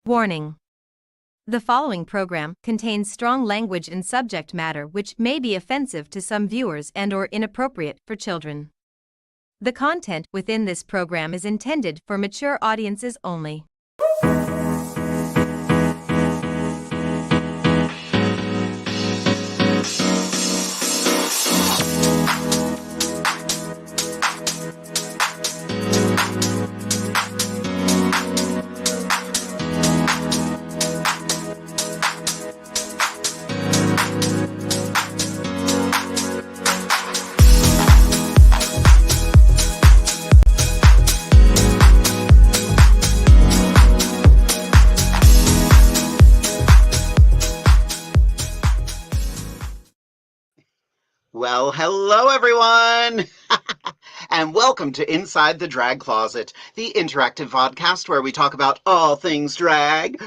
Warning. The following program contains strong language and subject matter which may be offensive to some viewers and/or inappropriate for children. The content within this program is intended for mature audiences only. Well, hello everyone, and welcome to Inside the Drag Closet, the interactive podcast where we talk about all things drag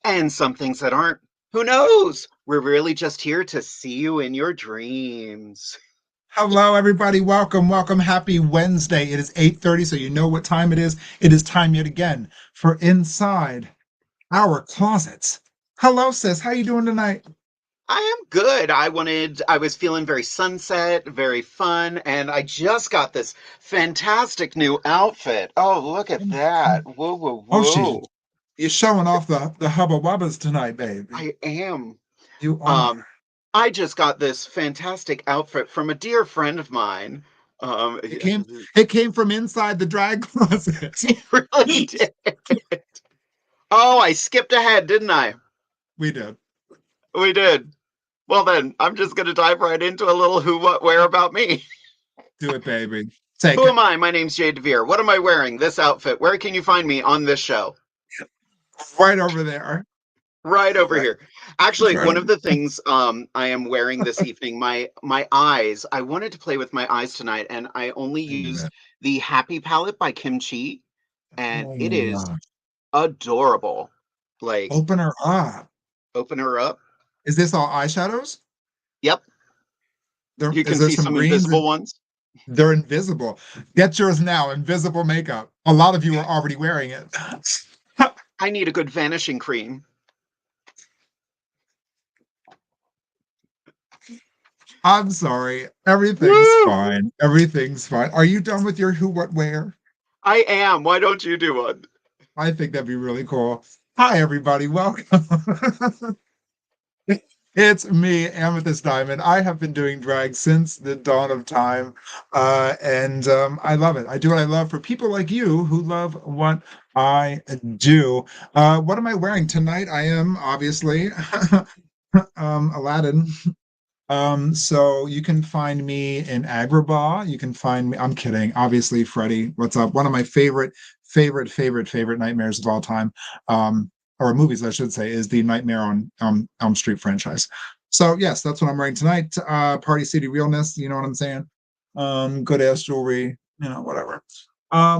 and some things that aren't. Who knows? We're really just here to see you in your dreams. Hello, everybody. Welcome. Happy Wednesday. It is 8:30, so you know what time it is. It is time yet again for Inside Our Closets. Hello, sis. How you doing tonight? I am good. I was feeling very sunset, very fun, and I just got this fantastic new outfit. Oh, look at that. Whoa, whoa, whoa. You're showing off the hubba wubbas tonight, baby. I am. You are. I just got this fantastic outfit from a dear friend of mine. It came from inside the drag closet. It really did. Oh, I skipped ahead, didn't I? We did. We did. Well then, I'm just gonna dive right into a little who, what, where about me. Do it, baby. Who am I? My name's Jade DeVere. What am I wearing? This outfit. Where can you find me on this show? Right over there. Right over here. Actually, one of the things I am wearing this evening, my eyes, I wanted to play with my eyes tonight, and I only used the Happy palette by Kim Chi, and it is adorable. Like, open her up. Open her up. Is this all eyeshadows? Yep. You can see some invisible ones. They're invisible. Get yours now. Invisible makeup. A lot of you are already wearing it. I need a good vanishing cream. I'm sorry. Everything's fine. Everything's fine. Are you done with your who, what, where? I am. Why don't you do one? I think that'd be really cool. Hi, everybody. Welcome. It's me, Amethyst Diamond. I have been doing drag since the dawn of time, and I love it. I do what I love for people like you who love what I do. What am I wearing tonight? I am obviously Aladdin. So you can find me in Agrabah. You can find me. I'm kidding. Obviously, Freddie. What's up? One of my favorite nightmares of all time. Or movies, I should say, is the Nightmare on Elm Street franchise. So yes, that's what I'm wearing tonight. Party City realness, you know what I'm saying? Good ass jewelry, whatever.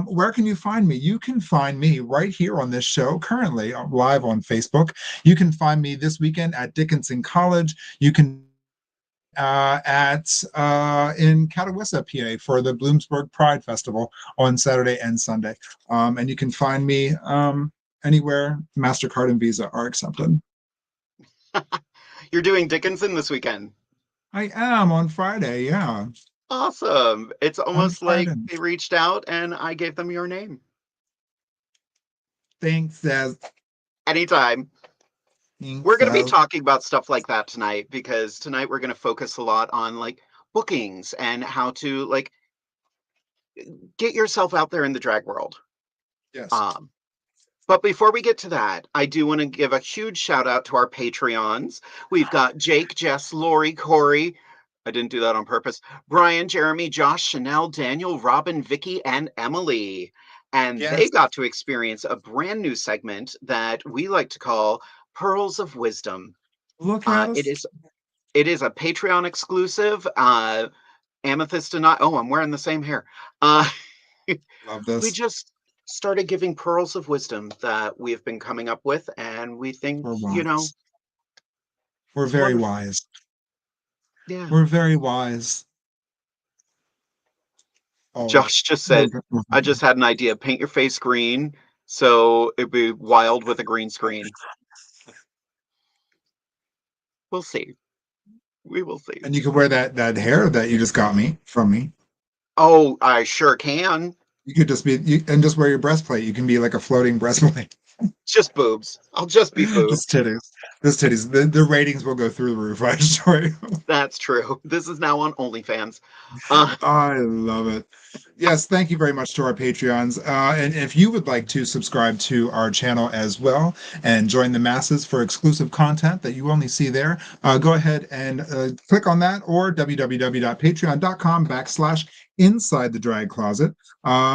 Where can you find me? You can find me right here on this show, currently live on Facebook. You can find me this weekend at Dickinson College. You can in Catawissa, PA, for the Bloomsburg Pride Festival on Saturday and Sunday. And you can find me anywhere MasterCard and Visa are accepted. You're doing Dickinson this weekend? I am on Friday, yeah. Awesome. It's almost like they reached out and I gave them your name. Thanks, Des. Anytime. We're going to be talking about stuff like that tonight, because tonight we're going to focus a lot on like bookings and how to like get yourself out there in the drag world. Yes. But before we get to that, I do want to give a huge shout out to our Patreons. We've got Jake, Jess, Lori, Corey. I didn't do that on purpose. Brian, Jeremy, Josh, Chanel, Daniel, Robin, Vicky, and Emily. And they got to experience a brand new segment that we like to call Pearls of Wisdom. Look at us. It is a Patreon exclusive. Amethyst and I. Oh, I'm wearing the same hair. Love this. We just started giving pearls of wisdom that we've been coming up with, and we think, we're very wise. Yeah, we're very wise. Oh, Josh just said, I just had an idea. Paint your face green, So it'd be wild with a green screen. We'll see. We will see. And you could wear that hair that you just got me from me. Oh, I sure can. You could just and just wear your breastplate. You can be like a floating breastplate. Just boobs. I'll just be boobs. Just titties. Just titties. The ratings will go through the roof, I assure you. That's true. This is now on OnlyFans. Uh, I love it. Yes, thank you very much to our Patreons. And if you would like to subscribe to our channel as well and join the masses for exclusive content that you only see there, go ahead and click on that or www.patreon.com/InsideTheDragCloset.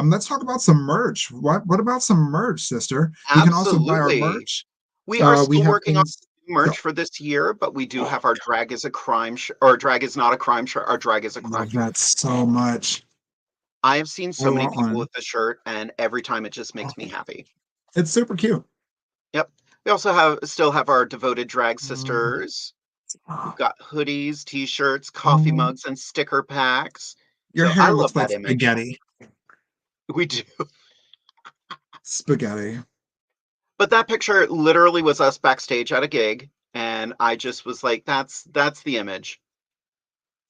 Let's talk about some merch. What about some merch, sister? You can also buy our absolutely. merch. We are We still have working on things. merch for this year, but we do have our drag is a crime or drag is not a crime shirt. Our drag is a crime. Love that so much. I have seen I so many want people one. with the shirt, and every time it just makes me happy. It's super cute. Yep. We also still have our devoted drag Mm. sisters. We've got hoodies, t-shirts, coffee mugs, and sticker packs. Your So I hair love looks like that image. spaghetti. We do. Spaghetti. But that picture literally was us backstage at a gig, and I just was like, that's the image.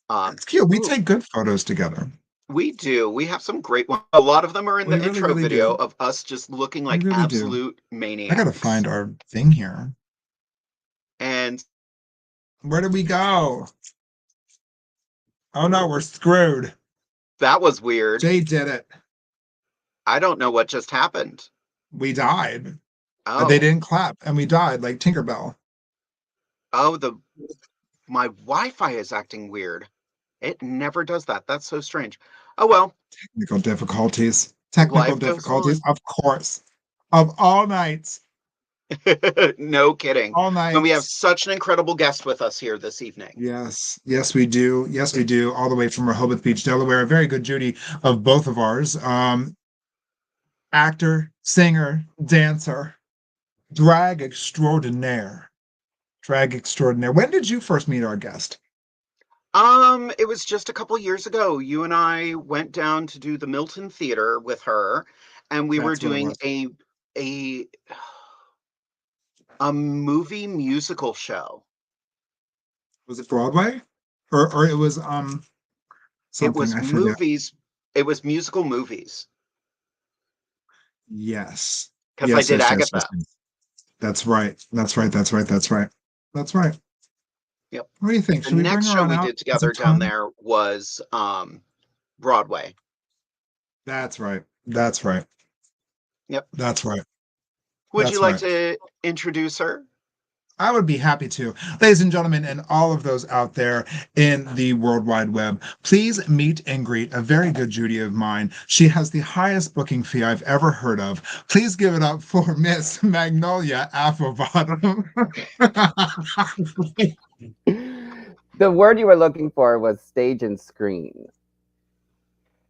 That's cute. We Ooh, take good photos together. we do. We have some great ones. A lot of them are in We the really, intro really video do. of us just looking We like really do. absolute I gotta maniacs. find our thing here. And Where did we go? Oh no, we're screwed. that was weird. Jay did it. I don't know what just happened. We died. They Oh, didn't clap and we died like Tinkerbell. oh, my Wi-Fi is acting weird. It never does that. That's so strange. Oh well, Technical difficulties. Technical life goes difficulties, on. of course. Of all nights. No kidding. All When we have nights. such an incredible guest with us here this evening. Yes, yes, we do. Yes, we do. All the way from Rehoboth Beach, Delaware. A very good Judy of both of ours. Actor, singer, dancer, drag extraordinaire. Drag extraordinaire. When did you first meet our guest? It was just a couple years ago. You and I went down to do the Milton Theater with her, and we were That's what it doing was. a a movie musical show. Was it Broadway? Or it was It something, was I forget. movies. It was musical movies Yes. because I Yes, did yes, yes, yes, Agatha. yes. That's right. That's right. That's right. That's right. That's right. Yep. What do you think? The Should we bring next her show on we out did as a together down time? there was Broadway. That's right. That's right. Yep. That's right. Would you That's like right. to introduce her? I would be happy to. Ladies and gentlemen, and all of those out there in the World Wide Web, please meet and greet a very good Judy of mine. She has the highest booking fee I've ever heard of. Please give it up for Miss Magnolia Applebottom. The word you were looking for was stage and screen.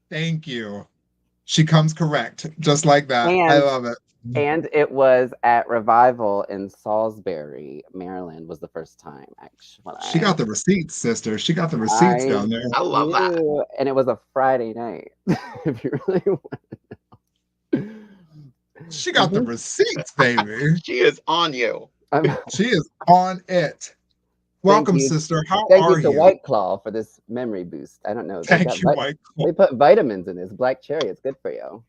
Thank you. She comes correct, just like that. I And love it. and it was at Revival in Salisbury, Maryland was the first time She actually. got the receipts, sister. She got the receipts I down there. I love that. do, and it was a Friday night. If you really want. She got the receipts, baby. She is on you. She is on it. Thank Welcome, you. sister. How Thank you are to you? White Claw for this memory boost. I don't know. Thank you, White Claw. They put vitamins in this. Black cherry, it's good for you.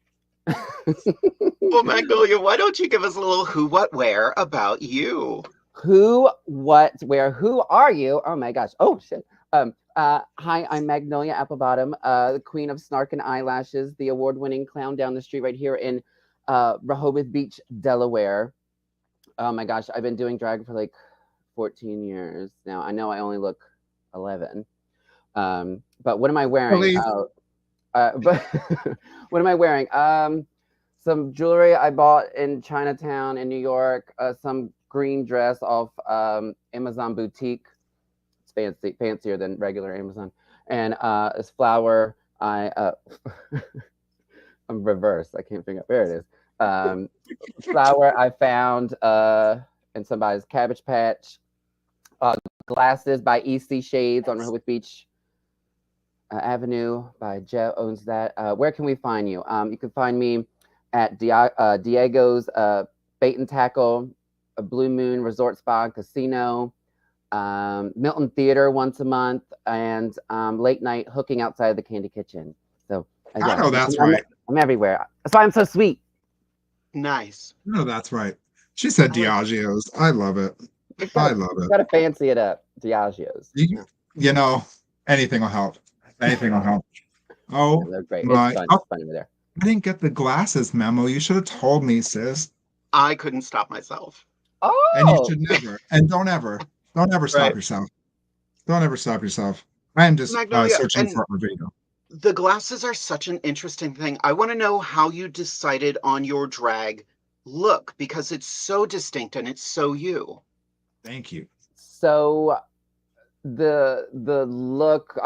Well, Magnolia, why don't you give us a little who, what, where about you? Who, what, where, who are you? Oh my gosh. Oh shit. Hi, I'm Magnolia Applebottom, the queen of snark and eyelashes, the award-winning clown down the street right here in Rehoboth Beach, Delaware. Oh my gosh, I've been doing drag for like 14 years now. I know I only look 11. But what am I wearing? Really? But what am I wearing? Some jewelry I bought in Chinatown in New York. Some green dress off Amazon boutique. It's fancy, fancier than regular Amazon. And this flower I I'm reversed. I can't figure out where it is. Flower I found in somebody's cabbage patch. Glasses by EC Shades on Rehoboth Beach Avenue by Joe owns that. Where can we find you? You can find me at Diego's Bait and Tackle, a Blue Moon Resort Spa and Casino, Milton Theater once a month, and late night hooking outside the Candy Kitchen. So I know that's right. I'm everywhere. That's why I'm so sweet. Nice. No, that's right. She said Diageo's. I love it. I love it. Gotta fancy it up. Diageo's. You know, anything will help. Anything will help. Oh, yeah, they're great. My. It's fun. Oh, It's fun over there. I didn't get the glasses memo. You should have told me, sis. I couldn't stop myself. Oh, And you should never. And don't ever stop Right. yourself. Don't ever stop yourself. I am just Magnolia, searching and for a video. the glasses are such an interesting thing. I want to know how you decided on your drag look because it's so distinct and it's so you. Thank you. so the look,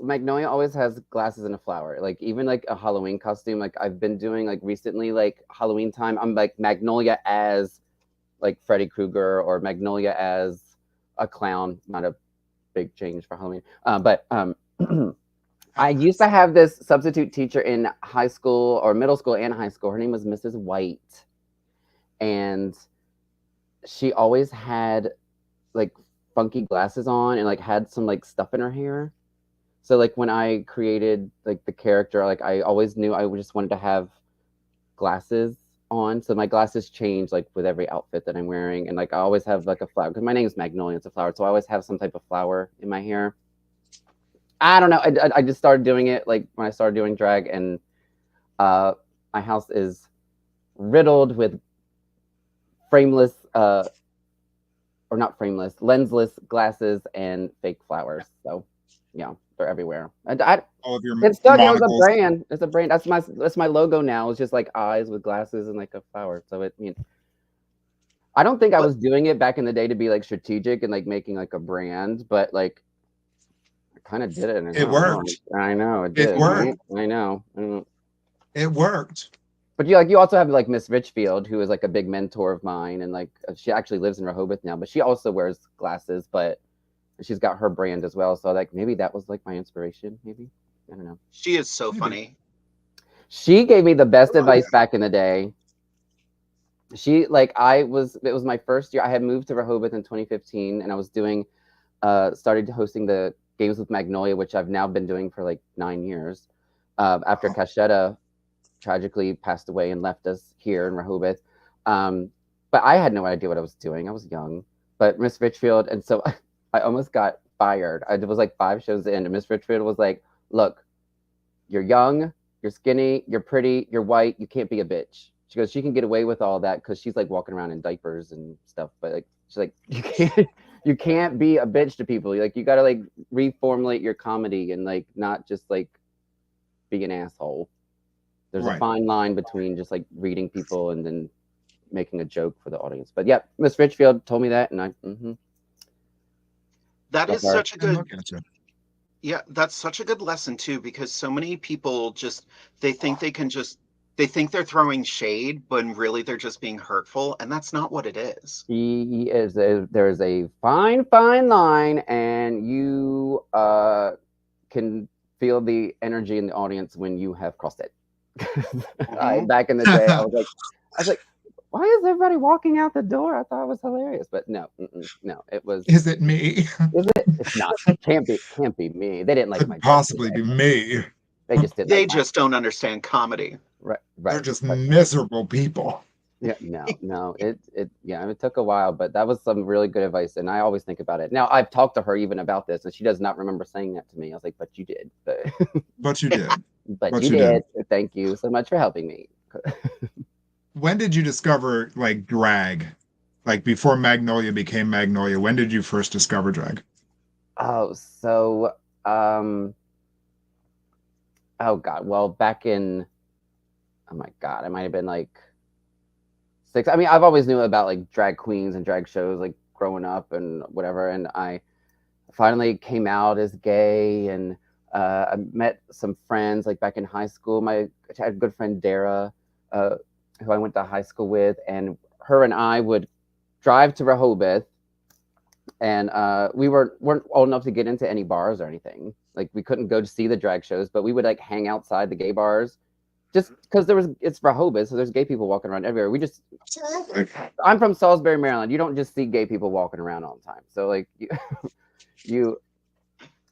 Magnolia always has glasses and a flower. Like even like a Halloween costume. Like I've been doing like recently, like Halloween time. I'm like Magnolia as like Freddy Krueger or Magnolia as a clown. Not a big change for Halloween. But I used to have this substitute teacher in high school or middle school and high school. Her name was Mrs. White. And she always had like funky glasses on and like had some like stuff in her hair. So like when I created like the character, like I always knew I just wanted to have glasses on. So my glasses change like with every outfit that I'm wearing. And like I always have like a flower because my name is Magnolia, it's a flower. So I always have some type of flower in my hair. I don't know. I just started doing it like when I started doing drag, and my house is riddled with frameless, or not frameless, lensless glasses and fake flowers. So yeah, they're everywhere. All of your It's stuck. It was a monocles. brand. It's a brand. That's my logo now. It's just like eyes with glasses and like a flower. So I don't think I was doing it back in the day to be like strategic and like making like a brand, but like I kind of did it. And It worked. I know it did. It worked. I know. It worked. But you also have like Miss Richfield, who is like a big mentor of mine, and like she actually lives in Rehoboth now, but she also wears glasses, but she's got her brand as well. So like maybe that was like my inspiration. Maybe I don't know. She is so funny. She gave me the best advice back in the day. It was my first year. I had moved to Rehoboth in 2015, and I was started hosting the Games with Magnolia, which I've now been doing for like 9 years. After Cachetta tragically passed away and left us here in Rehoboth. But I had no idea what I was doing. I was young. But Miss Richfield, and so I almost got fired. It was like 5 shows in, and Miss Richfield was like, "Look, you're young, you're skinny, you're pretty, you're white, you can't be a bitch." She goes, "She can get away with all that because she's like walking around in diapers and stuff." But like, she's like, you can't be a bitch to people. Like, you gotta like reformulate your comedy and like not just like be an asshole. There's a fine line between just like reading people and then making a joke for the audience. But yeah, Miss Richfield told me that, and That is such a good. Yeah, that's such a good lesson too, because so many people they think they're throwing shade, but really they're just being hurtful, and that's not what it is. There is a fine line, and you can feel the energy in the audience when you have crossed it. Back in the day, I was like, why is everybody walking out the door? I thought it was hilarious, but no, it was. Is it me? Is it? It's not. It can't be me. They didn't like Could my. Possibly be me. They just didn't. They just don't understand comedy. Right. They're just miserable people. Yeah, no. It took a while, but that was some really good advice, and I always think about it. Now, I've talked to her even about this, and she does not remember saying that to me. I was like, but you did. But you did. But you did. Thank you so much for helping me. When did you discover like drag? Like before Magnolia became Magnolia, when did you first discover drag? Oh, so oh God. Well, back in I might have been like 6. I mean, I've always knew about like drag queens and drag shows like growing up and whatever, and I finally came out as gay, and I met some friends like back in high school. I had a good friend Dara, who I went to high school with, and her and I would drive to Rehoboth, and we weren't old enough to get into any bars or anything. Like we couldn't go to see the drag shows, but we would like hang outside the gay bars just because it's Rehoboth, so there's gay people walking around everywhere. Absolutely. I'm from Salisbury, Maryland. You don't just see gay people walking around all the time. So like you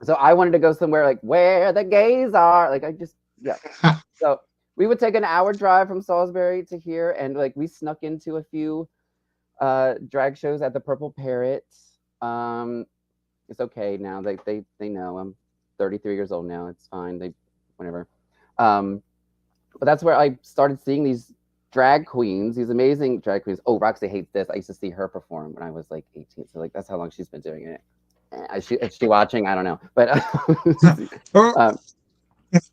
so I wanted to go somewhere like where the gays are. Like yeah. So we would take an hour drive from Salisbury to here, and like we snuck into a few drag shows at the Purple Parrot. It's okay now. They know I'm 33 years old now. It's fine. Whatever. But that's where I started seeing these drag queens, these amazing drag queens. Oh, Roxy hates this. I used to see her perform when I was like 18. So like that's how long she's been doing it. Is she watching? I don't know. But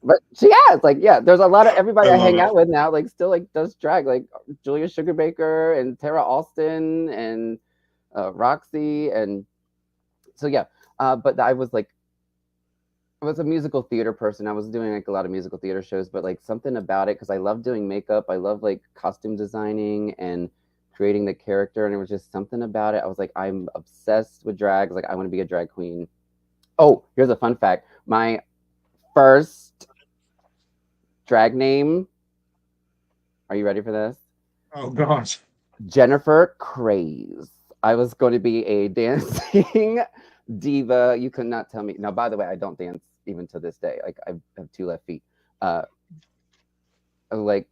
but she has like, yeah, there's a lot of everybody I hang out with now, like still like does drag, like Julia Sugarbaker and Tara Alston and Roxy. And so yeah, but I was a musical theater person. I was doing like a lot of musical theater shows, but like something about it, because I love doing makeup, I love like costume designing and creating the character, and it was just something about it. I was like, I'm obsessed with drag. Like I want to be a drag queen. Oh, here's a fun fact. My first drag name. Are you ready for this? Oh gosh. Jennifer Craze. I was going to be a dancing diva. You could not tell me. Now, by the way, I don't dance even to this day. Like I have 2 left feet. Like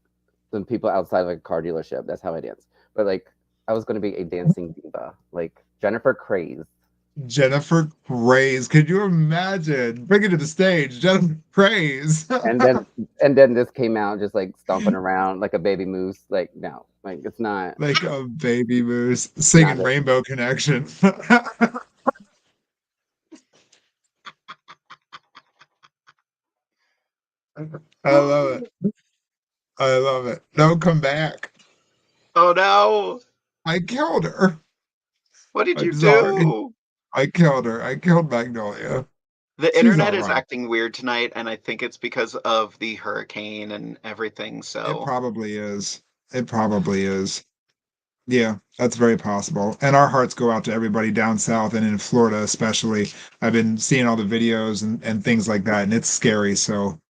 some people outside of a car dealership. That's how I dance. But like I was going to be a dancing diva, like Jennifer Craze. Jennifer Craze. Could you imagine? Bring it to the stage, Jennifer Craze. and then this came out just like stomping around like a baby moose. Like no, like it's not like a baby moose singing Rainbow Connection. I love it. I love it. Don't come back. Oh no! I killed her. What did you sorry. do? I killed her. I killed Magnolia. The She's internet all is right. acting weird tonight, and I think it's because of the hurricane and everything. It So probably is. It probably is. Yeah, that's very possible. And our hearts go out to everybody down south and in Florida, especially. I've been seeing all the videos and things like that, and it's scary. So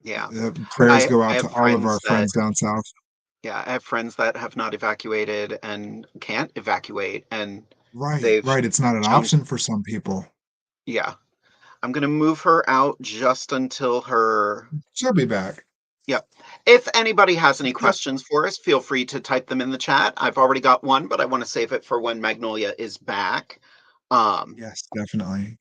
yeah, prayers go I out have to all of our friends that friends down south. yeah, I have friends that have not evacuated and can't evacuate, and Right, they've right. It's not an jumped. option for some people. Yeah, I'm gonna move her out just until her. She'll be back. Yep. If anybody has any questions for us, feel free to type them in the chat. I've already got one, but I want to save it for when Magnolia is back. Yes, definitely.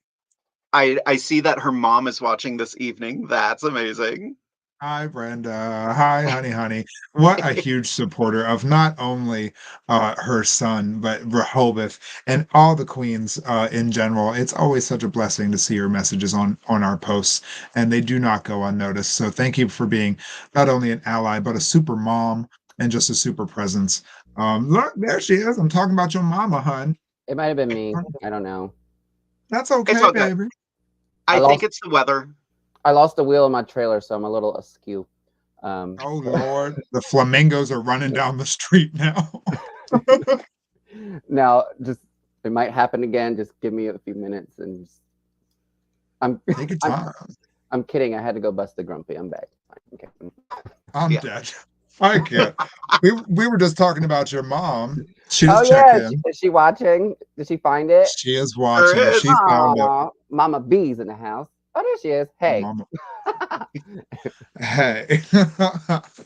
I see that her mom is watching this evening. That's amazing. Hi, Brenda. Hi, honey. What a huge supporter of not only her son, but Rehoboth and all the queens in general. It's always such a blessing to see your messages on our posts, and they do not go unnoticed. So thank you for being not only an ally, but a super mom and just a super presence. Look, there she is. I'm talking about your mama, hun. It might have been me. I don't know. That's It's okay, all good. baby. I think it's the weather. I lost the wheel in my trailer, so I'm a little askew. Oh Lord, the flamingos are running down the street now. Now, just it might happen again. Just give me a few minutes, and Take your time. I'm kidding. I had to go bust the grumpy. I'm back. Okay. I'm dead. I can't. We were just talking about your mom. She Oh just yeah, checked in. is she watching? Did she find it? She is watching. She found it. Mama B's in the house. Oh, there she is. Hey. Mama. Hey.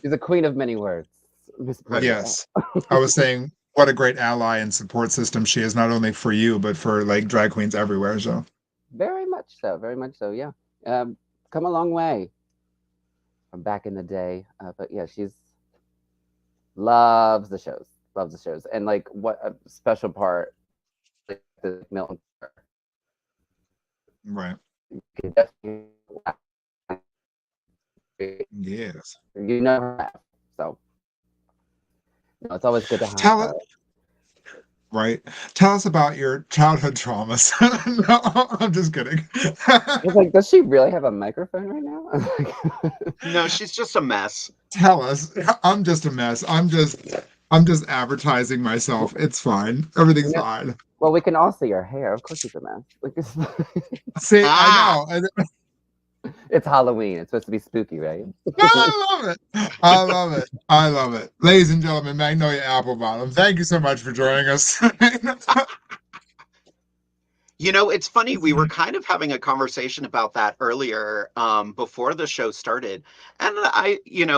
She's a queen of many words. Miss Brenda. Yes. I was saying what a great ally and support system she is, not only for you, but for like drag queens everywhere. So very much so. Very much so. Yeah. Come a long way from back in the day. But yeah, she's loves the shows. Loves the shows. And like what a special part, like the Milton. right. Yes. You know her. So it's always good to have her. Right. Tell us about your childhood traumas. No, I'm just kidding. It's like, does she really have a microphone right now? No, she's just a mess. Tell us. I'm just a mess. I'm just advertising myself. It's fine. Everything's fine. Well, we can all see her hair. Of course she's a mess. See, I know. It's Halloween. It's supposed to be spooky, right? I love it. I love it. I love it. Ladies and gentlemen, Magnolia Applebottom, thank you so much for joining us. You know, it's funny. We were kind of having a conversation about that earlier, before the show started. And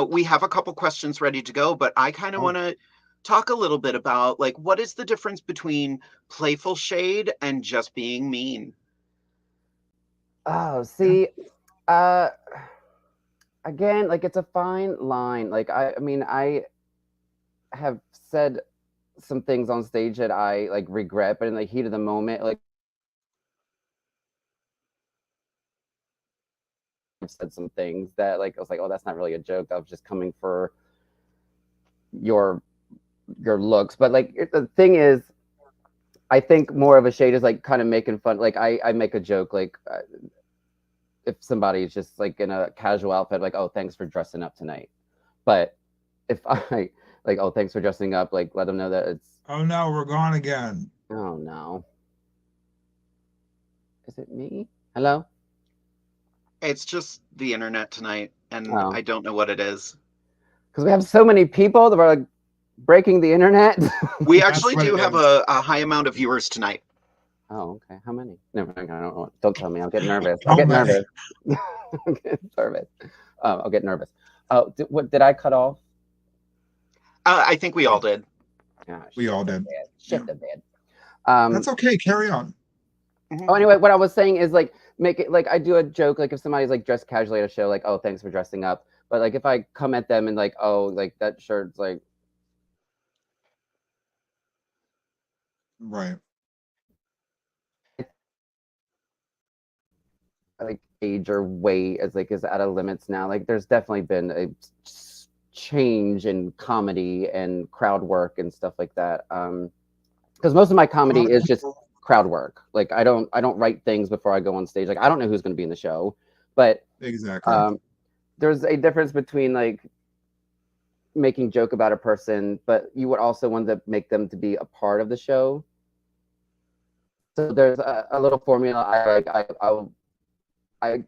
we have a couple questions ready to go, but I kind of want to talk a little bit about like, what is the difference between playful shade and just being mean? Oh, see, again, like it's a fine line. Like I mean, I have said some things on stage that I like regret, but in the heat of the moment, like I've said some things that like I was like, oh, that's not really a joke. That was just coming for your looks. But like the thing is, I think more of a shade is like kind of making fun. Like I make a joke like if somebody's just like in a casual outfit, like, oh, thanks for dressing up tonight. But if I like, oh, thanks for dressing up, like let them know that it's. Oh no, we're gone again. Oh no. Is it me? Hello? It's just the internet tonight, and Oh. I don't know what it is. Because we have so many people that are like breaking the internet. We actually what do it have is. a high amount of viewers tonight. Oh, okay. How many? Never mind. I don't know. Don't tell me. I'll get nervous. How I'll get many? nervous. I'll get nervous. I'll get nervous. Oh, what did I cut off? I think we all did. Ah, We all did. Shit the bed. That's okay. Carry on. Oh, anyway, what I was saying is like make it like I do a joke like if somebody's like dressed casually at a show, like, oh, thanks for dressing up. But like if I come at them and like, oh, like that shirt's like Right. age or weight as like is out of limits now. Like there's definitely been a change in comedy and crowd work and stuff like that. Because most of my comedy is just crowd work. Like I don't write things before I go on stage. Like I don't know who's going to be in the show, but Exactly. There's a difference between like making joke about a person, but you would also want to make them to be a part of the show. So there's a little formula. I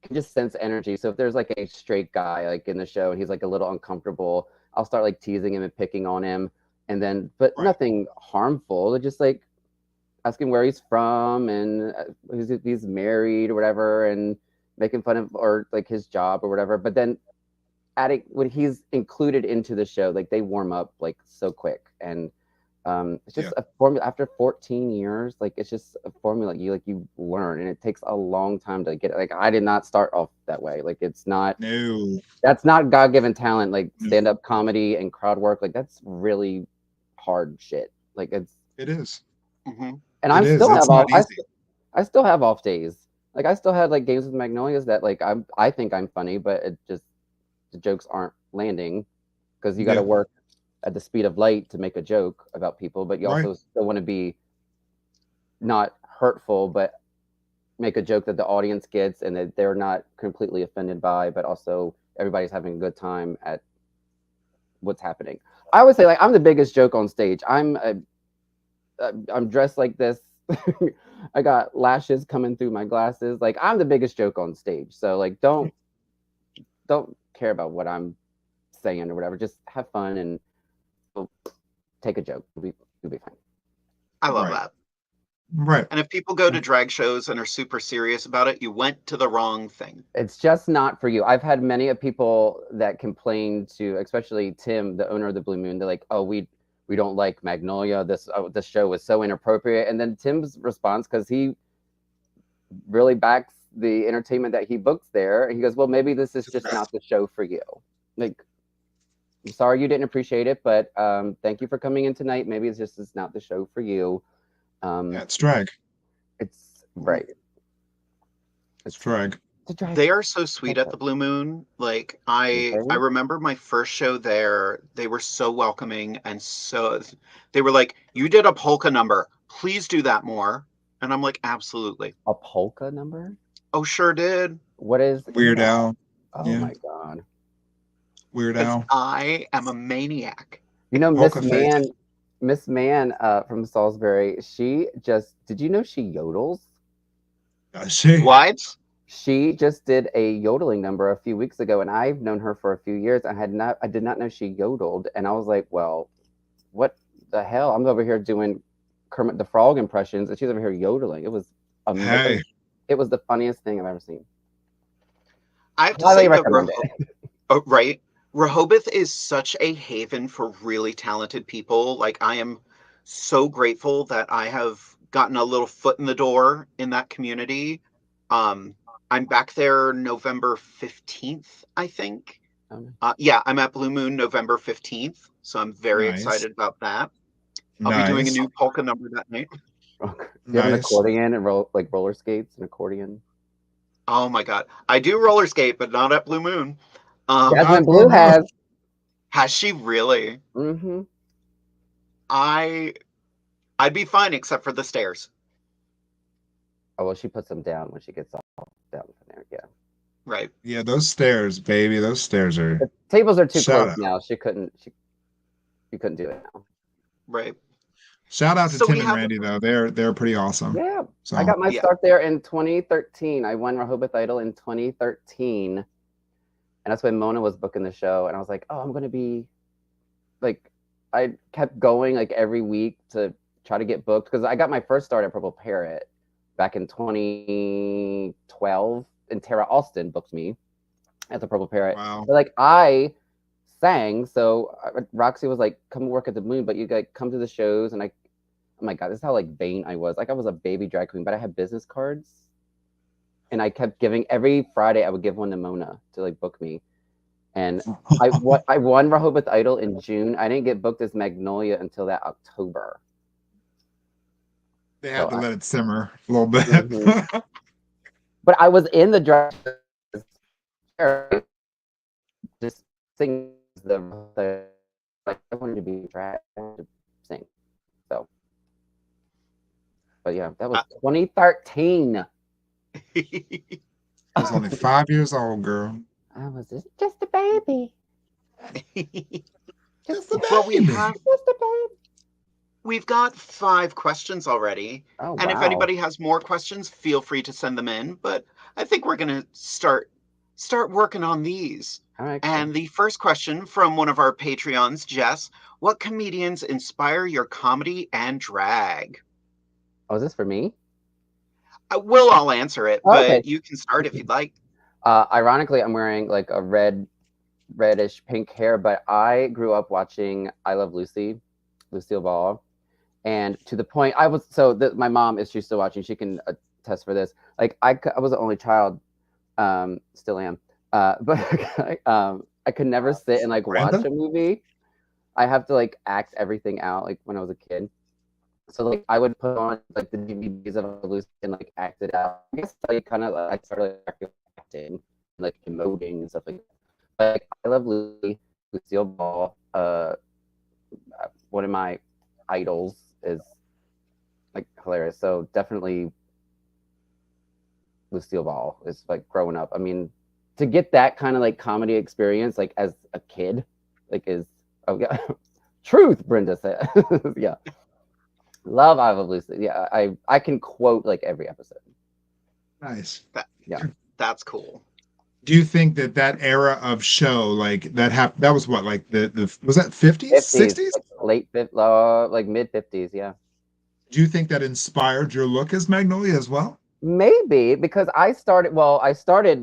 can just sense energy. So if there's like a straight guy like in the show and he's like a little uncomfortable, I'll start like teasing him and picking on him, and then but nothing harmful. Just like asking where he's from and if he's married or whatever, and making fun of or like his job or whatever. But then adding when he's included into the show, like they warm up like so quick, and it's just a formula. After 14 years, like it's just a formula you learn, and it takes a long time to get it. Like I did not start off that way. Like it's not. No. That's not God-given talent. Like stand-up comedy and crowd work, like that's really hard shit. Like it is. Mm-hmm. And I still have off. I still have off days. Like I still had like games with Magnolias that like I think I'm funny, but it just the jokes aren't landing because you got to work at the speed of light to make a joke about people, but you also still want to be not hurtful, but make a joke that the audience gets and that they're not completely offended by, but also everybody's having a good time at what's happening. I would say like I'm the biggest joke on stage. I'm dressed like this. I got lashes coming through my glasses. Like I'm the biggest joke on stage. So like don't care about what I'm saying or whatever. Just have fun and take a joke. You'll be fine. I love that. Right. And if people go to drag shows and are super serious about it, you went to the wrong thing. It's just not for you. I've had many people that complain to, especially Tim, the owner of the Blue Moon. They're like, "Oh, we don't like Magnolia. This show was so inappropriate." And then Tim's response, because he really backs the entertainment that he books there, he goes, "Well, maybe this is just not the show for you." Like, I'm sorry you didn't appreciate it, but thank you for coming in tonight. Maybe it's not the show for you. It's drag. It's right. It's drag. They are so sweet at the Blue Moon. Like I remember my first show there. They were so welcoming, and so they were like, "You did a polka number. Please do that more." And I'm like, "Absolutely." A polka number? Oh, sure did. What is Weird Al? Oh my god. Weird Al. I am a maniac. You know, Miss Man from Salisbury, did you know she yodels? She what? She just did a yodeling number a few weeks ago, and I've known her for a few years. I did not know she yodeled, and I was like, well, what the hell? I'm over here doing Kermit the Frog impressions, and she's over here yodeling. It was amazing. Hey. It was the funniest thing I've ever seen. I have to Highly say that recommend it. right, Rehoboth is such a haven for really talented people. Like, I am so grateful that I have gotten a little foot in the door in that community. I'm back there November 15th, I think. Yeah, I'm at Blue Moon November 15th, so I'm very Nice. excited about that. I'll be doing a new polka number that night. Do you have an accordion and roller skates and accordion? Oh my god, I do roller skate, but not at Blue Moon. Jasmine Blue has. Has she really? Mm-hmm. I'd be fine except for the stairs. Oh well, she puts them down when she gets off down from there. Yeah. Right. Yeah, those stairs, baby. Those stairs are. The tables are too close now. You couldn't do it now. Right. Shout out to Tim and Randy though. They're pretty awesome. Yeah. So. I got my start there in 2013. I won Rehoboth Idol in 2013. And that's when Mona was booking the show. And I was like, oh, I'm gonna be like, I kept going like every week to try to get booked because I got my first start at Purple Parrot back in 2012, and Tara Alston booked me at the Purple Parrot. Wow. But like I sang, so Roxy was like, "Come work at the Moon, but you like come to the shows." And oh my god, this is how like vain I was. Like I was a baby drag queen, but I had business cards, and I kept giving every Friday. I would give one to Mona to like book me. And I won Rehoboth Idol in June. I didn't get booked as Magnolia until that October. They had to let it simmer a little bit. Mm-hmm. But I was in the drag just sing the like I wanted to be drag to sing. So but yeah, that was 2013. I was only 5 years old, girl. I was just a baby. Just a baby. Well, Just a baby. We've got 5 questions already. Oh, and if anybody has more questions, feel free to send them in. But I think we're going to start working on these. All right, and the first question from one of our Patreons, Jess, what comedians inspire your comedy and drag? Oh, is this for me? We'll all answer it, but you can start if you'd like. Ironically, I'm wearing like a reddish pink hair, but I grew up watching I Love Lucy, Lucille Ball. And to the point, my mom, is she still watching? She can attest for this. Like I was the only child, still am. But I could never sit and like watch a movie. I have to like act everything out like when I was a kid. So like I would put on like the DVDs of Lucy and like act it out. I guess I started like, acting, like emoting and stuff like that. But like, I Love Lucy, Lucille Ball. One of my idols is like hilarious. So definitely Lucille Ball is like growing up. I mean, to get that kind of like comedy experience like as a kid, like is truth, Brenda said. Yeah. Love I Love Lucy. Yeah, I can quote like every episode. Nice. That's cool. Do you think that era of show like that was what, like the was that 50s, 60s? Like late like mid 50s, yeah. Do you think that inspired your look as Magnolia as well? Maybe, because I started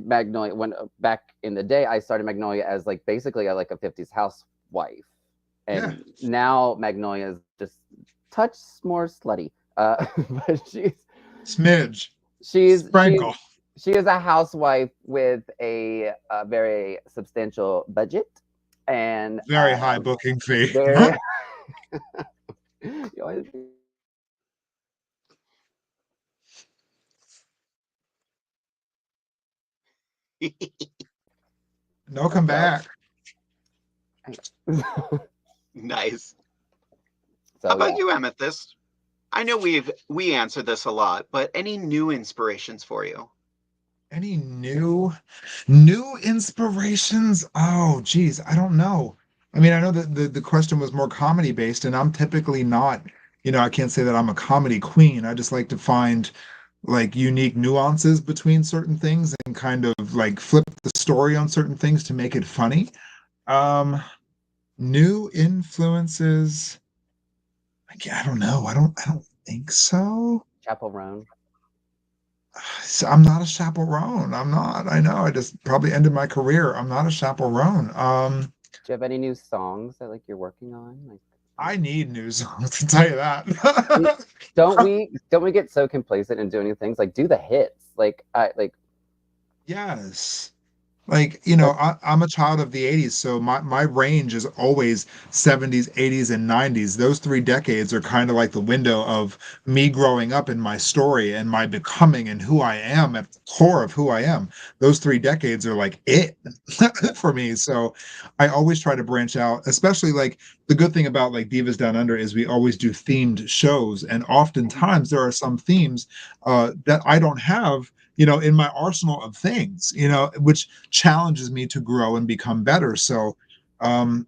Magnolia when back in the day. I started Magnolia as like basically like a 50s housewife. And now Magnolia is just touch more slutty. But she's sprinkle. She is a housewife with a very substantial budget and very high booking fee. Very, no, come back. Nice. So, how about you, Amethyst? I know we answered this a lot, but any new inspirations for you? Any new inspirations? Oh, geez, I don't know. I mean, I know that the question was more comedy based, and I'm typically not, I can't say that I'm a comedy queen. I just like to find like unique nuances between certain things and kind of like flip the story on certain things to make it funny. New influences. I don't know. I don't think so. Chaperone. So I'm not a chaperone. I'm not. I know. I just probably ended my career. I'm not a chaperone. Do you have any new songs that like you're working on? Like, I need new songs to tell you that. don't we get so complacent in doing things? Like, do the hits. Like, Yes. Like, you know, like I'm a child of the 80s, so my range is always 70s, 80s, and 90s. Those 3 decades are kind of like the window of me growing up in my story and my becoming and who I am at the core of who I am. Those 3 decades are like it for me. So I always try to branch out, especially like the good thing about like Divas Down Under is we always do themed shows. And oftentimes there are some themes that I don't have, you know, in my arsenal of things, you know, which challenges me to grow and become better. So um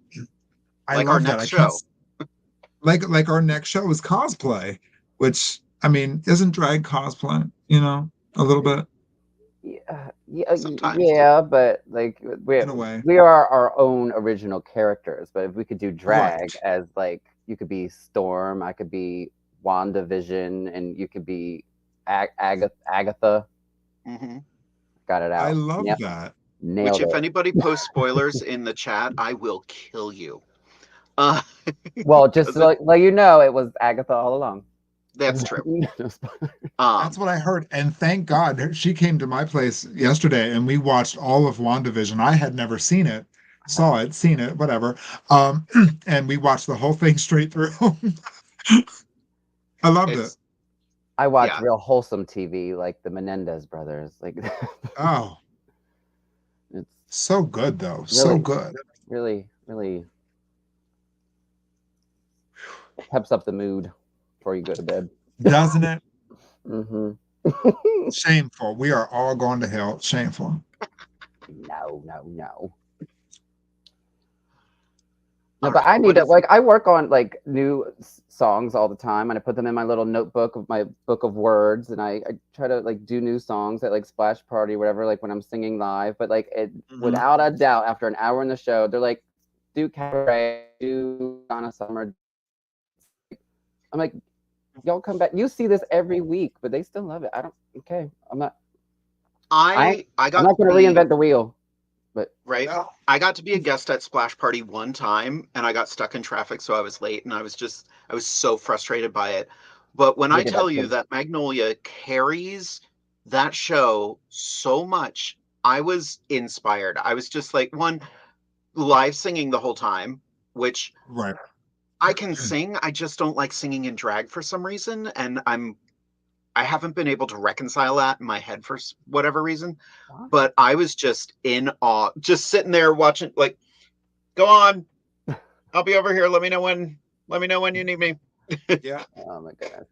I Like our love that. next I can't show. like our next show is cosplay, which I mean isn't drag cosplay, you know, a little bit Sometimes. yeah, but like in a way. we are our own original characters. But if we could do drag Right. as like you could be Storm, I could be WandaVision, and you could be Agatha. Hmm. Got it I out. love Yep, that. Which, nailed if it. anybody posts spoilers in the chat, I will kill you. Uh, Well, just because it, like you know, it was Agatha all along. that's true. No spoiler. That's Um, what I heard. And thank God she came to my place yesterday and we watched all of WandaVision. I had never seen it, saw it, seen it, whatever. Um, and we watched the whole thing straight through. I loved it. it's I watch yeah. real wholesome TV, like the Menendez brothers. Like Oh, it's so good though. So really, good. really, really peps up the mood before you go to bed. Doesn't it? Hmm. Shameful. We are all going to hell. Shameful. No, no, no. No, All but right. I need What to is like I work on like new songs all the time, and I put them in my little notebook of my book of words, and I try to like do new songs at like splash party, whatever, like when I'm singing live. But like it, mhm. without a doubt, after an hour in the show, they're like, "Do cabaret, do Donna Summer." I'm like, y'all come back. You see this every week, but they still love it. I don't. Okay, I I I'm got not to gonna be reinvent the wheel, but right. Yeah. I got to be a guest at Splash Party one time, and I got stuck in traffic, so I was late, and I was so frustrated by it. But when I maybe tell that's you good. that Magnolia carries that show so much, I was inspired. I was just like one live singing the whole time, which Right. I can sing. I just don't like singing in drag for some reason, and I haven't been able to reconcile that in my head for whatever reason. What? But I was just in awe, just sitting there watching. Like, go on, I'll be over here. Let me know when. Let me know when you need me. Yeah. Oh my goodness.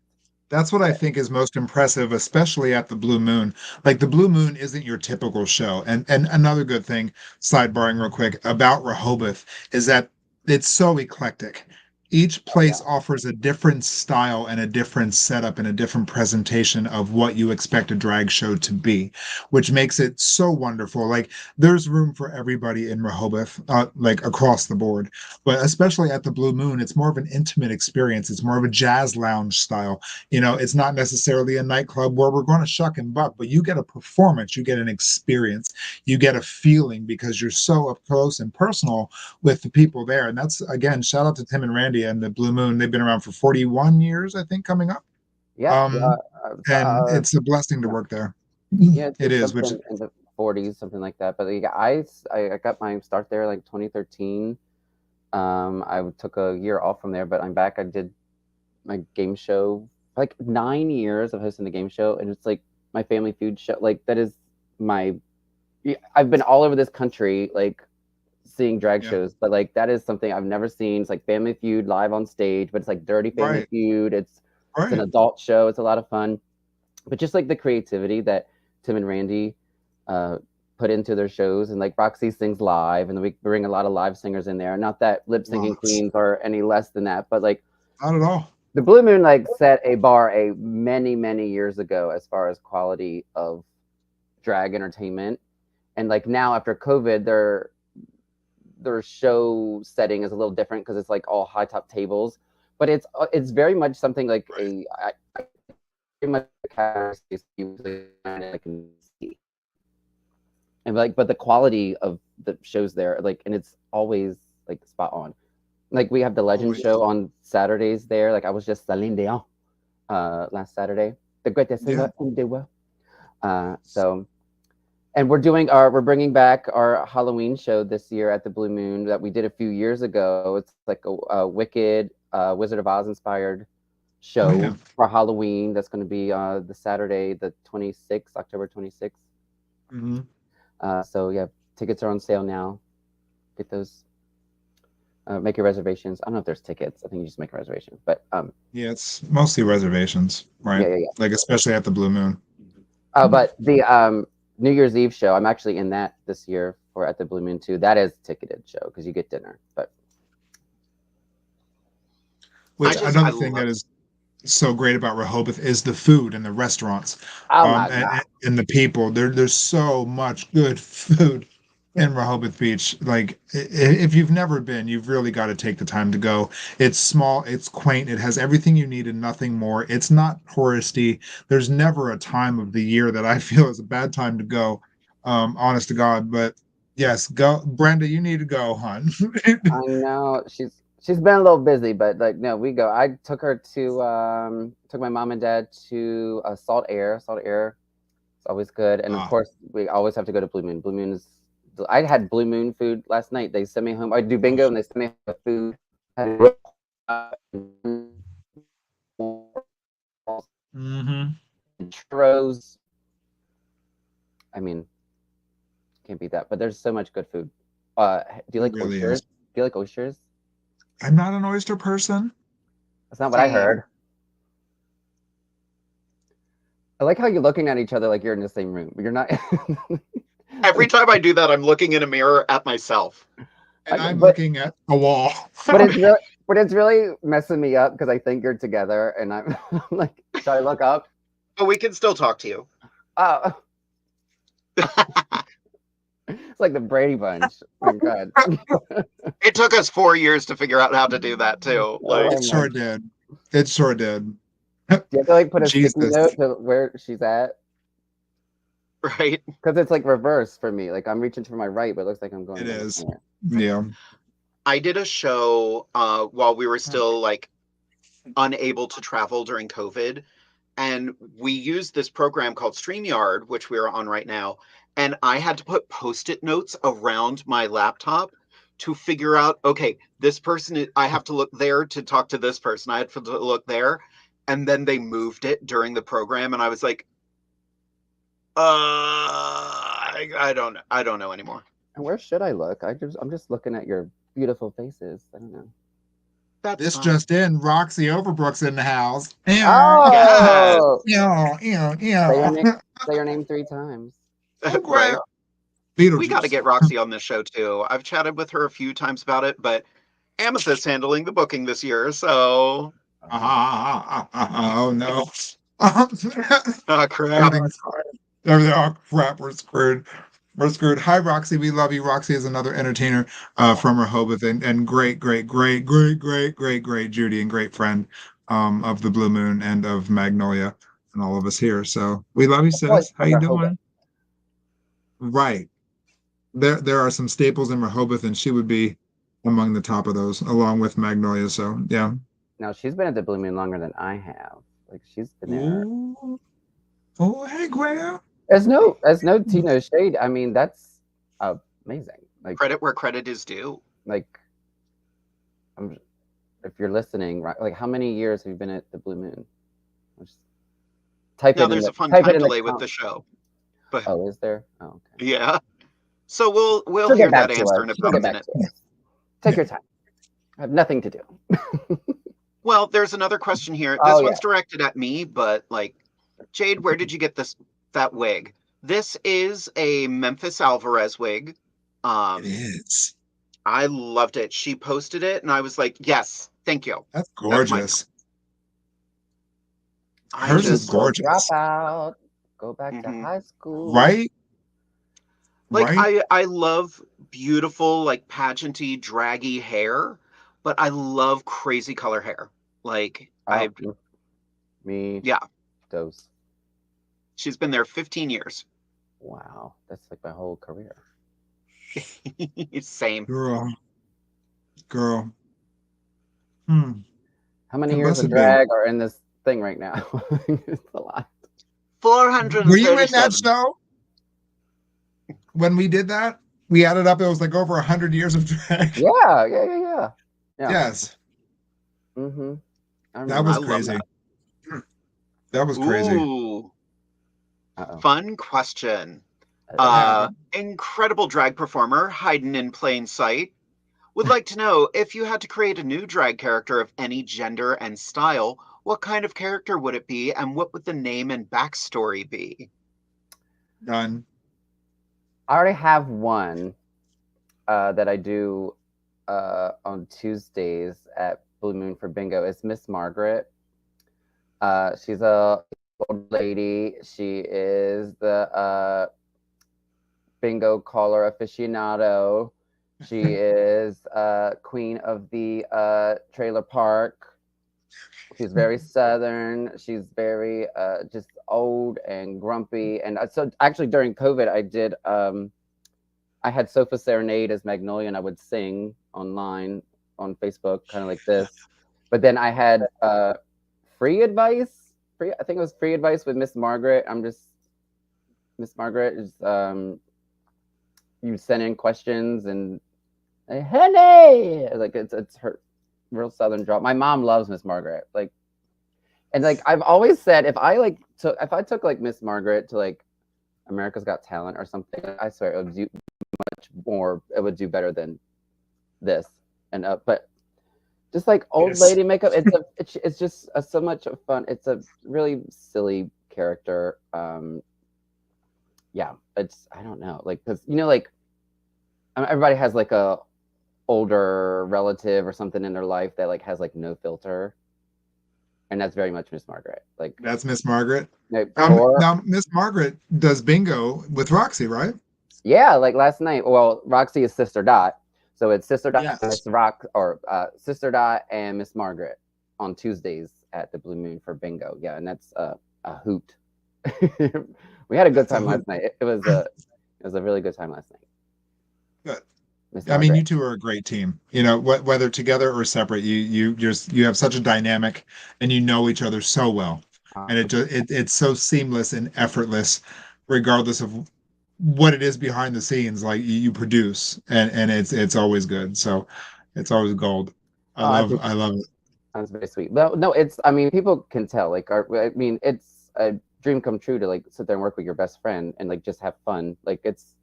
That's what I think is most impressive, especially at the Blue Moon. Like the Blue Moon isn't your typical show. And another good thing, sidebarring real quick, about Rehoboth is that it's so eclectic. Each Oh yeah. place offers a different style and a different setup and a different presentation of what you expect a drag show to be, which makes it so wonderful. Like there's room for everybody in Rehoboth, like across the board. But especially at the Blue Moon, it's more of an intimate experience. It's more of a jazz lounge style. You know, it's not necessarily a nightclub where we're going to shuck and buck, but you get a performance, you get an experience, you get a feeling because you're so up close and personal with the people there. And that's, again, shout out to Tim and Randy and the Blue Moon. They've been around for 41 years, I think, coming up. Yeah, yeah. Um, and it's a blessing to Yeah, work there. yeah. It It's is, which, something in the 40s, something like that. But like, I got my start there like 2013. I took a year off from there, but I'm back. I did my game show like 9 years of hosting the game show, and it's like my family food show. Like that is my. I've been all over this country, like seeing drag yeah, shows, but like that is something I've never seen. It's like Family Feud live on stage, but it's like Dirty Family right, Feud. It's an right. adult show. It's a lot of fun, but just like the creativity that Tim and Randy uh, put into their shows, and like Roxy sings live, and then we bring a lot of live singers in there. Not that lip syncing Lots. queens are any less than that, but like Not at all. The Blue Moon like set a bar many years ago as far as quality of drag entertainment, and like now after COVID, their show setting is a little different because it's like all high top tables, but it's very much something like very much I can see, and like but the quality of the shows there like and it's always like spot on. Like we have the Legend show on Saturdays there. Like I was just Celine Dion last Saturday. The greatest singer in the world. So, and we're bringing back our Halloween show this year at the Blue Moon that we did a few years ago. It's like a Wicked Wizard of Oz inspired show for Halloween. That's going to be the Saturday, the 26th, October 26th. So yeah, tickets are on sale now. Get those. Make your reservations. I don't know if there's tickets. I think you just make a reservation. But yeah, it's mostly reservations, right? Yeah. Like especially at the Blue Moon. But the New Year's Eve show, I'm actually in that this year for at the Blue Moon too. That is a ticketed show because you get dinner. But another thing that is so great about Rehoboth is the food and the restaurants. Oh my God. And the people. There's so much good food in Rehoboth Beach. Like if you've never been, you've really got to take the time to go. It's small, it's quaint, it has everything you need and nothing more. It's not touristy. There's never a time of the year that I feel is a bad time to go. Honest to God. But yes, go, Brenda, you need to go, hon. I know she's been a little busy, but like no, we go. I took her to took my mom and dad to Salt Air. Salt Air, it's always good, and of course we always have to go to Blue Moon. Blue Moon is. I had Blue Moon food last night. They sent me home. I do bingo, and they sent me home food. Churros. I mean, can't beat that. But there's so much good food. Do you like oysters? Do you like oysters? I'm not an oyster person. That's not what I heard. I like how you're looking at each other like you're in the same room, but you're not. Every time I do that, I'm looking in a mirror at myself. And I'm looking at a wall. But it's really messing me up because I think you're together, and I'm like, should I look up? But we can still talk to you. Oh. It's like the Brady Bunch. Oh, God. It took us 4 years to figure out how to do that, too. Like, it sure did. It sure did. Do you have to like put a sticky note to where she's at? Right. Because it's like reverse for me. Like I'm reaching for my right, but it looks like I'm going. It is. Somewhere. Yeah. I did a show while we were still like unable to travel during COVID. And we used this program called StreamYard, which we are on right now. And I had to put Post-it notes around my laptop to figure out, okay, this person, I have to look there to talk to this person. I had to look there. And then they moved it during the program. And I was like, I don't know anymore. And where should I look? I'm just looking at your beautiful faces. I don't know. This just in, Roxy Overbrook's in the house. Oh, yeah. Say your name 3 times. Right. We got to get Roxy on this show too. I've chatted with her a few times about it, but Amethyst handling the booking this year, so. Oh no. Oh crap. Oh crap, we're screwed. We're screwed. Hi, Roxy. We love you. Roxy is another entertainer from Rehoboth and great Judy and great friend of the Blue Moon and of Magnolia and all of us here. So we love you, sis. How you doing? Right. There are some staples in Rehoboth, and she would be among the top of those, along with Magnolia. So yeah. Now she's been at the Blue Moon longer than I have. Like she's been there. Ooh. Oh, hey, Graham. There's no Tino shade. I mean, that's amazing. Like credit where credit is due. Like, if you're listening, right? Like, how many years have you been at the Blue Moon? Just type now it. There's a fun time delay with the show. But oh, is there? Oh, okay. Yeah. So we'll hear that answer in about a minute. Take your time. I have nothing to do. Well, there's another question here. This one's directed at me, but like, Jade, where did you get that wig? This is a Memphis Alvarez wig. It is. I loved it. She posted it, and I was like, yes, thank you. That's gorgeous. I Hers is just gorgeous. Drop out. Go back to Mhm. high school. Right? like Right? I love beautiful, like pageanty, draggy hair, but I love crazy color hair. Like I Oh, me, yeah, those. she's been there 15 years. Wow, that's like my whole career. Same. Girl. Girl. Hmm. How many It years must of have been. drag are in this thing right now? It's a lot. Were you in that 437. show when we did that? We added up, it was like over 100 years of drag. Yeah. Yes. Mm-hmm. I That remember. I was love crazy. that. That was crazy. Ooh, Uh-oh. fun question. Yeah. Incredible drag performer hiding in plain sight. Would like to know if you had to create a new drag character of any gender and style, what kind of character would it be and what would the name and backstory be? Done. I already have one that I do on Tuesdays at Blue Moon for Bingo. It's Miss Margaret. She's a old lady. She is the bingo caller aficionado. She is queen of the trailer park. She's very southern. She's very just old and grumpy. And so actually during COVID, I had Sofa Serenade as Magnolia, and I would sing online on Facebook, kind of like this. But then I had free advice. I think it was free advice with Miss Margaret. Miss Margaret is you send in questions and honey, like it's her real southern draw. My mom loves Miss Margaret, like, and like I've always said, if I took like Miss Margaret to like America's Got Talent or something, I swear it would do much more. It would do better than this. And but just like old lady makeup, it's just so much fun. It's a really silly character. Yeah, it's I don't know, like because like everybody has like a older relative or something in their life that like has like no filter, and that's very much Miss Margaret. Like That's Miss Margaret. or Now Miss Margaret does bingo with Roxy, right? yeah, like last night. Well, Roxy is Sister Dot, so it's Sister Dot, Yes. Miss Rock, or Sister Dot and Miss Margaret on Tuesdays at the Blue Moon for bingo. Yeah, and that's a hoot. We had a good time last night. It was a really good time last night. Good. Miss I mean, Margaret. you two are a great team. You know, whether together or separate, you have such a dynamic, and you know each other so well, and it's so seamless and effortless, regardless of what it is behind the scenes. Like you produce, and it's always good. So it's always gold. Oh, I appreciate I love it. That's very sweet. No, it's. I mean, people can tell. Like, I mean, it's a dream come true to like sit there and work with your best friend and like just have fun. Like, it's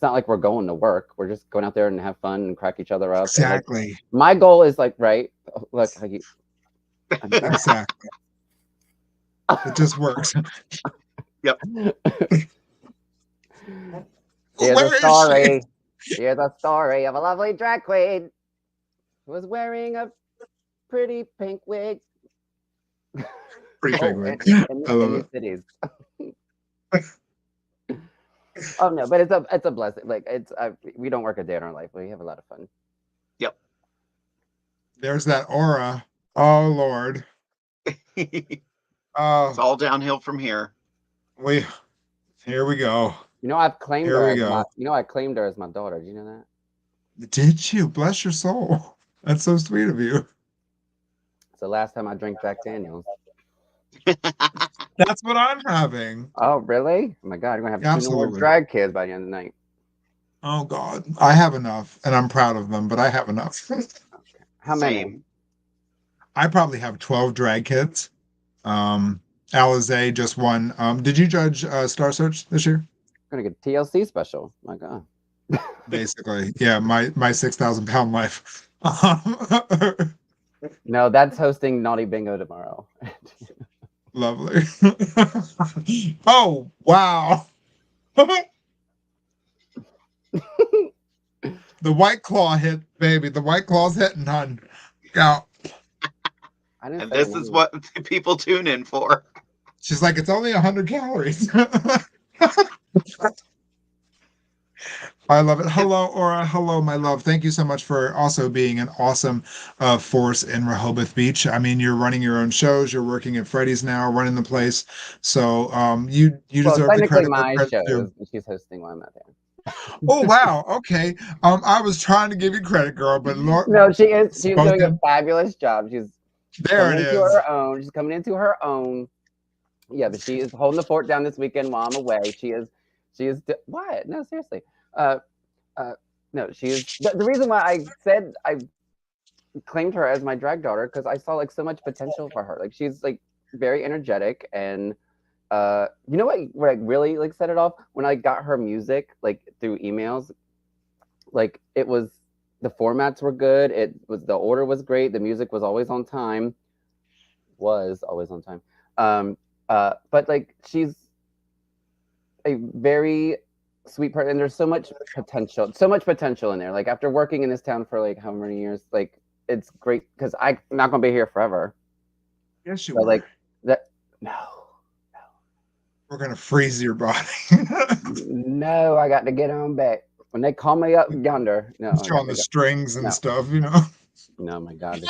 not like we're going to work. We're just going out there and have fun and crack each other up. Exactly. And, like, my goal is like, right? Look, how you. Exactly. It just works. Yep. Here's Where a is story. Here's a story of a lovely drag queen who was wearing a pretty pink wig. Pretty big Oh, wig. in I love the it. cities. Oh no, but it's a blessing. Like we don't work a day in our life. We have a lot of fun. Yep. There's that aura. Oh Lord. It's Oh, all downhill from here. Here we go. I've claimed Here her we as go. I claimed her as my daughter. Do you know that? Did you? Bless your soul. That's so sweet of you. It's the last time I drank Jack Daniels. That's what I'm having. Oh really? Oh my God, you're gonna have 2 more Absolutely. drag kids by the end of the night. Oh God. I have enough, and I'm proud of them, but I have enough. How many? Same. I probably have 12 drag kids. Alizé just won. Did you judge Star Search this year? I'm gonna get a TLC special. My God. Basically. Yeah, my 6,000 pound life. No, that's hosting Naughty Bingo tomorrow. Lovely. Oh, wow. The White Claw hit, baby. The White Claw's hitting, hun. Yeah. I didn't And say this is what people tune in for. She's like, it's only 100 calories. I love it. Hello, Aura. Hello, my love. Thank you so much for also being an awesome force in Rehoboth Beach. I mean, you're running your own shows. You're working at Freddy's now, running the place. So you well, deserve the technically credit where my credit's shows, due. and she's hosting while I'm not there. Oh wow. Okay. I was trying to give you credit, girl, but Lord, No, she is. She's doing a spoken. fabulous job. She's There coming it into is. her own. She's coming into her own. Yeah, but she is holding the fort down this weekend while I'm away. She is. What? No, seriously. Uh, no, she is. The reason why I said I claimed her as my drag daughter because I saw like so much potential for her. Like she's like very energetic and you know what like really like set it off when I got her music like through emails. Like it was the formats were good. It was the order was great. The music was always on time. Was always on time. But like she's a very sweet person, and there's so much potential in there. Like after working in this town for like how many years, like it's great because I'm not gonna be here forever. Yes, you So are. like that. No, We're gonna freeze your body. no, I got to get on back. When they call me up yonder, no, I You're got on to the go. strings and No, stuff, you know. no, my God.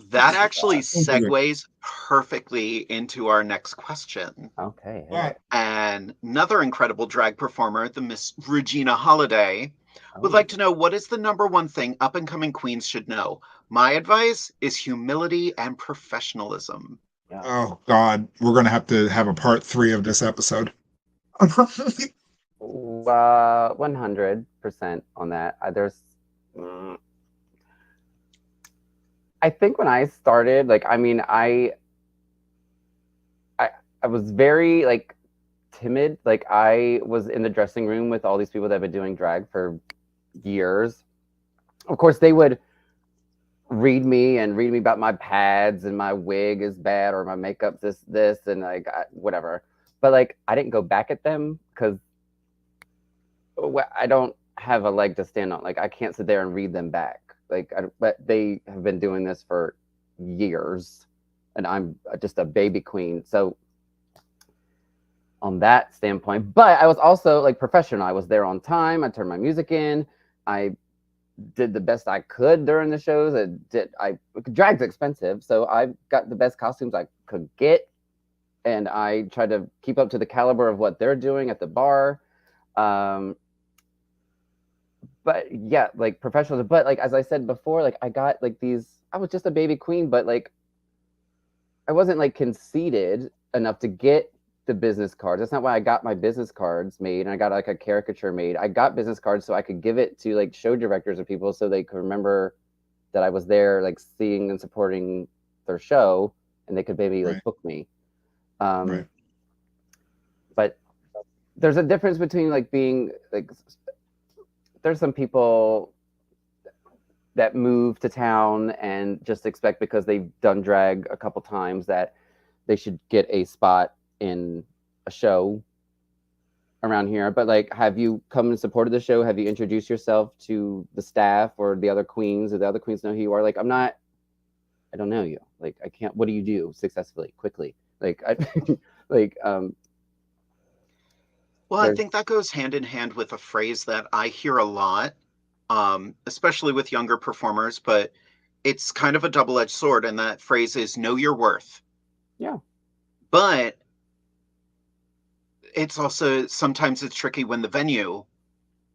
That actually Okay. segues perfectly into our next question. Okay, hit But it. And another incredible drag performer, the Miss Regina Holiday, would Oh, like to know what is the number one thing up and coming queens should know? My advice is humility and professionalism. yeah. oh God, we're gonna have to have a part 3 of this episode. 100% on that. Mm, I think when I started, like, I mean, I was very like timid. Like I was in the dressing room with all these people that have been doing drag for years. Of course, they would read me about my pads and my wig is bad or my makeup's this and like whatever. But like I didn't go back at them because I don't have a leg to stand on. Like I can't sit there and read them back. Like, but they have been doing this for years, and I'm just a baby queen. So on that standpoint, but I was also like professional. I was there on time. I turned my music in. I did the best I could during the shows. Drag's expensive, so I got the best costumes I could get, and I tried to keep up to the caliber of what they're doing at the bar. But yeah, like professional. But like as I said before, like I got like these. I was just a baby queen, but like I wasn't like conceited enough to get the business cards. That's not why I got my business cards made and I got like a caricature made. I got business cards so I could give it to like show directors or people so they could remember that I was there, like seeing and supporting their show, and they could maybe like book me. Right. But there's a difference between like being like there's some people that move to town and just expect because they've done drag a couple times that they should get a spot in a show around here. But like, have you come and supported the show? Have you introduced yourself to the staff or the other queens, or the other queens know who you are? Like, I don't know you. Like, I can't. What do you do successfully, quickly? Like, like, Well, I think that goes hand in hand with a phrase that I hear a lot, especially with younger performers, but it's kind of a double-edged sword, and that phrase is know your worth. Yeah. But it's also sometimes it's tricky when the venue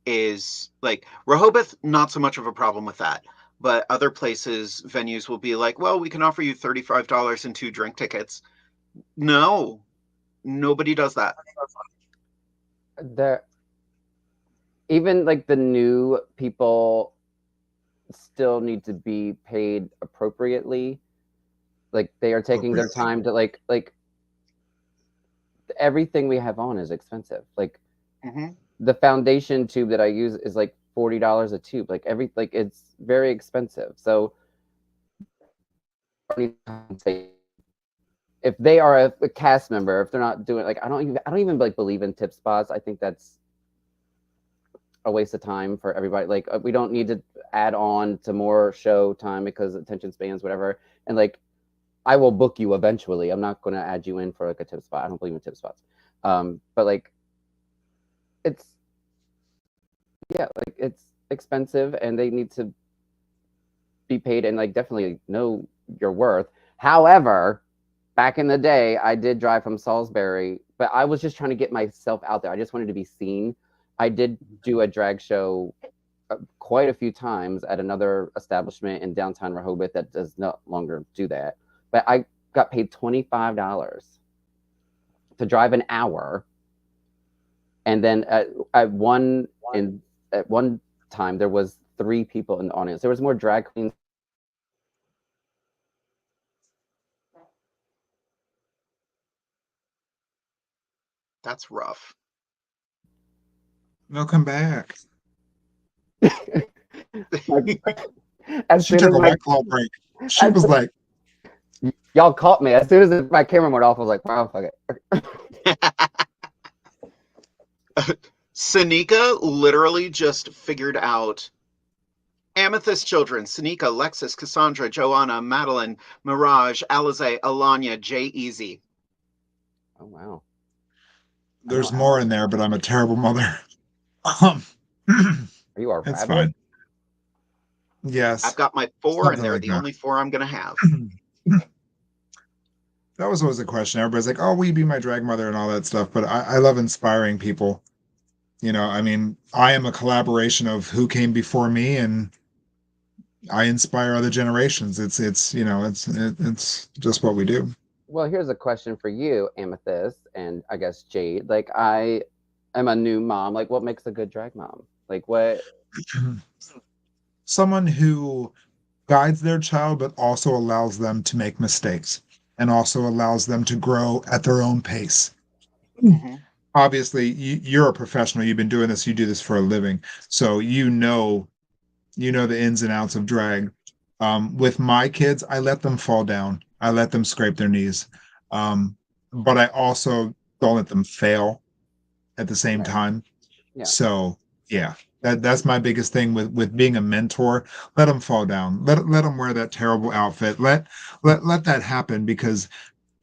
is like Rehoboth, not so much of a problem with that. But other places, venues will be like, well, we can offer you $35 and 2 drink tickets. No, nobody does that. There, even like the new people still need to be paid appropriately. Like they are taking their time to like everything we have on is expensive. Like the foundation tube that I use is like $40 a tube. Like it's very expensive. So if they are a cast member, if they're not doing like I don't even like believe in tip spots. I think that's a waste of time for everybody. Like we don't need to add on to more show time because attention spans, whatever. And like I will book you eventually. I'm not going to add you in for like a tip spot. I don't believe in tip spots. But like, it's like it's expensive, and they need to be paid and like definitely know your worth. However, back in the day, I did drive from Salisbury, but I was just trying to get myself out there. I just wanted to be seen. I did do a drag show quite a few times at another establishment in downtown Rehoboth that does no longer do that. But I got paid $25 to drive an hour. And then at one time, there was 3 people in the audience. There was more drag queens. That's rough. They'll come back. As She took a White Claw break. She was like, y'all caught me. As soon as my camera went off, I was like, wow, fuck it. Sanika literally just figured out Amethyst children: Sanika, Lexus, Cassandra, Joanna, Madeline, Mirage, Alize, Alanya, Jay Easy. Oh, wow. there's more in there, but I'm a terrible mother. Are you a It's rabbit? fine. Yes. I've got my 4 in Something there, like the that. only 4 I'm going to have. That was always a question. Everybody's like, oh, will you be my drag mother and all that stuff? But I love inspiring people. You know, I mean, I am a collaboration of who came before me, and I inspire other generations. It's you know, it's just what we do. Well, here's a question for you, Amethyst, and I guess Jade. Like, I am a new mom. Like, what makes a good drag mom? Like, what? Someone who guides their child, but also allows them to make mistakes and also allows them to grow at their own pace. Mm-hmm. Obviously, you're a professional. You've been doing this. You do this for a living. So you know the ins and outs of drag. With my kids, I let them fall down. I let them scrape their knees. But I also don't let them fail at the same time. Yeah. So yeah, that's my biggest thing with being a mentor. Let them fall down. Let them wear that terrible outfit. Let that happen, because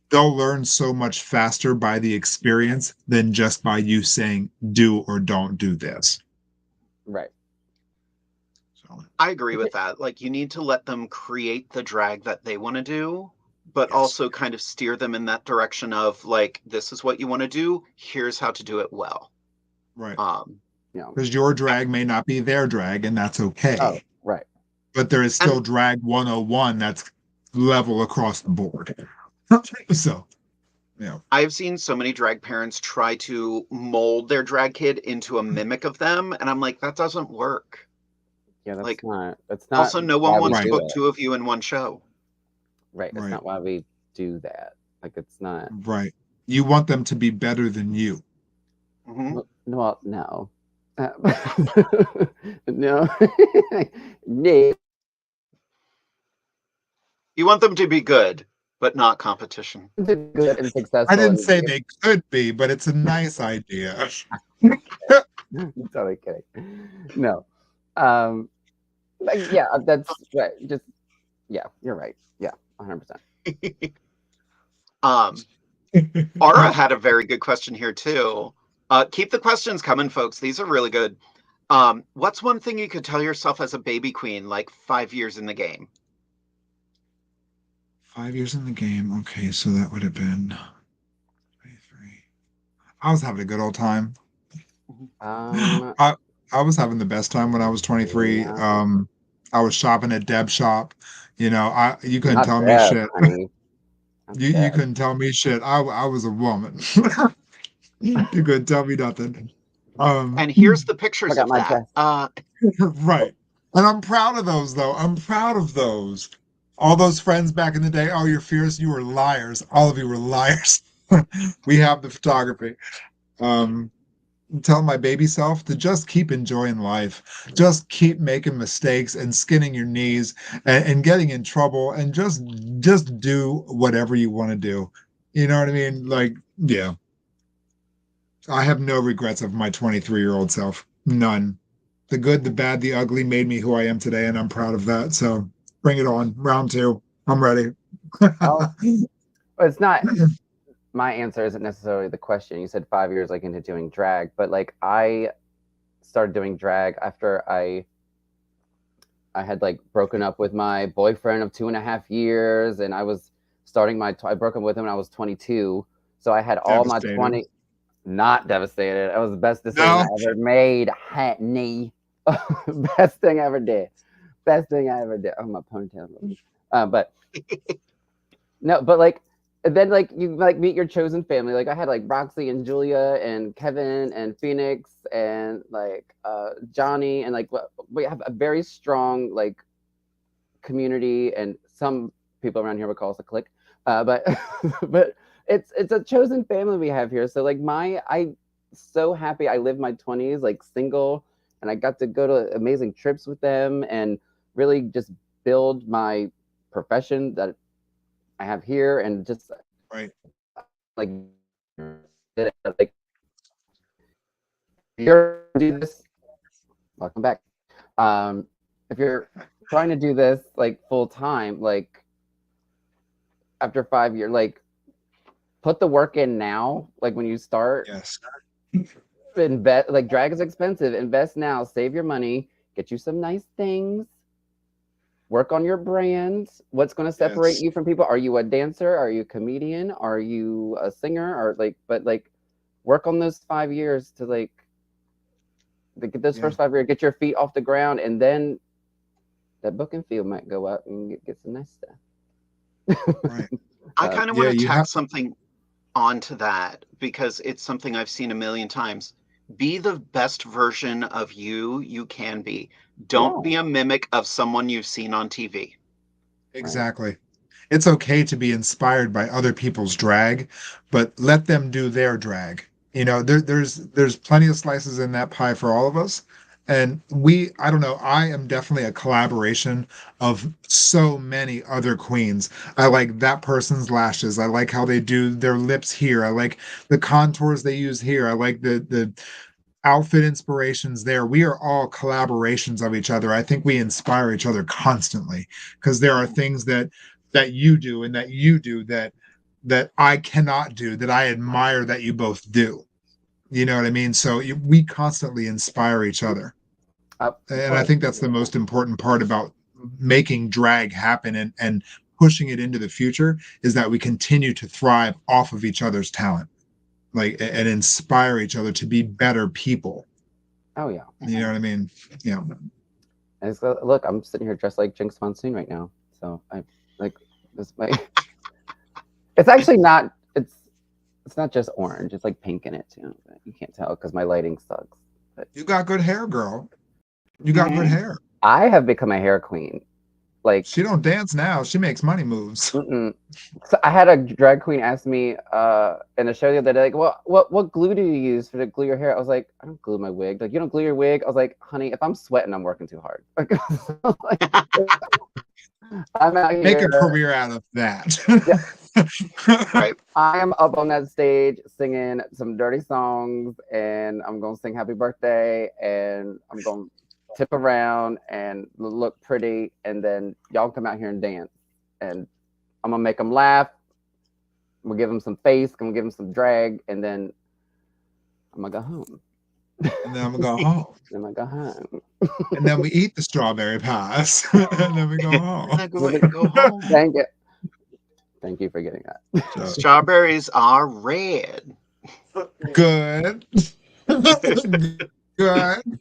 they'll learn so much faster by the experience than just by you saying do or don't do this. Right. So I agree with that. Like, you need to let them create the drag that they want to do, but also kind of steer them in that direction of like, this is what you want to do. Here's how to do it well. Right. Yeah. Because your drag may not be their drag, and that's okay. Oh, right. But there is still drag 101 that's level across the board. So, yeah. I've seen so many drag parents try to mold their drag kid into a mimic of them, and I'm like, that doesn't work. Yeah, that's Like, not. Also, no one wants to book it. 2 of you in one show. Right. That's not why we do that. Like, it's not. Right. You want them to be better than you. Mm-hmm. No. No. No. No. You want them to be good, but not competition. Good and successful. I didn't say they could be, but it's a nice idea. Totally kidding. No. Like, yeah, that's right. Just, yeah, you're right. Yeah, 100%. Ara had a very good question here too. Keep the questions coming, folks. These are really good. What's one thing you could tell yourself as a baby queen, like 5 years in the game? 5 years in the game. Okay, so that would have been 23. I was having a good old time. I was having the best time when I was 23. Yeah. I was shopping at Deb Shop. You know, you couldn't tell me shit. You couldn't tell me shit. I was a woman. You couldn't tell me nothing. And here's the pictures of that. Right. And I'm proud of those, though. I'm proud of those. All those friends back in the day, oh, you're fierce. You were liars. All of you were liars. We have the photography. Tell my baby self to just keep enjoying life. Just keep making mistakes and skinning your knees and getting in trouble, and just do whatever you want to do. You know what I mean? Like, yeah. I have no regrets of my 23-year-old self. None. The good, the bad, the ugly made me who I am today, and I'm proud of that. So bring it on. Round 2. I'm ready. Oh, it's not. My answer isn't necessarily the question. You said 5 years like into doing drag, but like I started doing drag after I had like broken up with my boyfriend of 2.5 years, and I was starting I broke up with him when I was 22, so I had all my 20. Not devastated. It was the best decision I ever made, honey. Best thing I ever did. Best thing I ever did. Oh, my ponytail. But no, but like then like you like meet your chosen family. Like I had like Roxy and Julia and Kevin and Phoenix and like Johnny, and like we have a very strong like community, and some people around here would call us a clique. But but it's a chosen family we have here. So like I so happy I lived my 20s like single, and I got to go to amazing trips with them and really just build my profession that I have here, and just Right. like you're do this. Welcome back. If you're trying to do this like full time, like after 5 years, like put the work in now. Like when you start, Yes. invest. Like drag is expensive. Invest now. Save your money. Get you some nice things. Work on your brand. What's going to separate you from people? Are you a dancer? Are you a comedian? Are you a singer? Or like, but like, work on those 5 years to like get those first 5 years, get your feet off the ground, and then that booking field might go up and get some nice stuff. Right. I kind of want to tack something onto that because it's something I've seen a million times. Be the best version of you can be. Don't be a mimic of someone you've seen on TV. Exactly. It's okay to be inspired by other people's drag, but let them do their drag. You know, there's plenty of slices in that pie for all of us. And I don't know, I am definitely a collaboration of so many other queens. I like that person's lashes. I like how they do their lips here. I like the contours they use here. I like the outfit inspirations there. We are all collaborations of each other. I think we inspire each other constantly because there are things that you do and that you do that I cannot do, that I admire that you both do. You know what I mean? So we constantly inspire each other. And I think that's the most important part about making drag happen and pushing it into the future, is that we continue to thrive off of each other's talent, like, and inspire each other to be better people. Oh yeah. You know what I mean? Yeah. And so, look, I'm sitting here dressed like Jinx Monsoon right now. So I like this. It's actually not. It's not just orange. It's like pink in it too. But you can't tell because my lighting sucks. But you got good hair, girl. You got good hair. I have become a hair queen. Like she don't dance now. She makes money moves. So I had a drag queen ask me in a show the other day, like, what glue do you use to glue your hair? I was like, I don't glue my wig. Like, you don't glue your wig? I was like, honey, if I'm sweating, I'm working too hard. I'm out here. Make a career out of that. Right. I am up on that stage singing some dirty songs, and I'm gonna sing happy birthday, and I'm gonna tip around and look pretty, and then y'all come out here and dance, and I'm gonna make them laugh. I'm gonna give them some face. I'm gonna give them some drag, and then I'm gonna go home. And then I'm gonna go home. And I'm gonna go home. And then we eat the strawberry pies. And then we go home. Go home. Thank you. Thank you for getting that. Strawberries are red. Good. Good.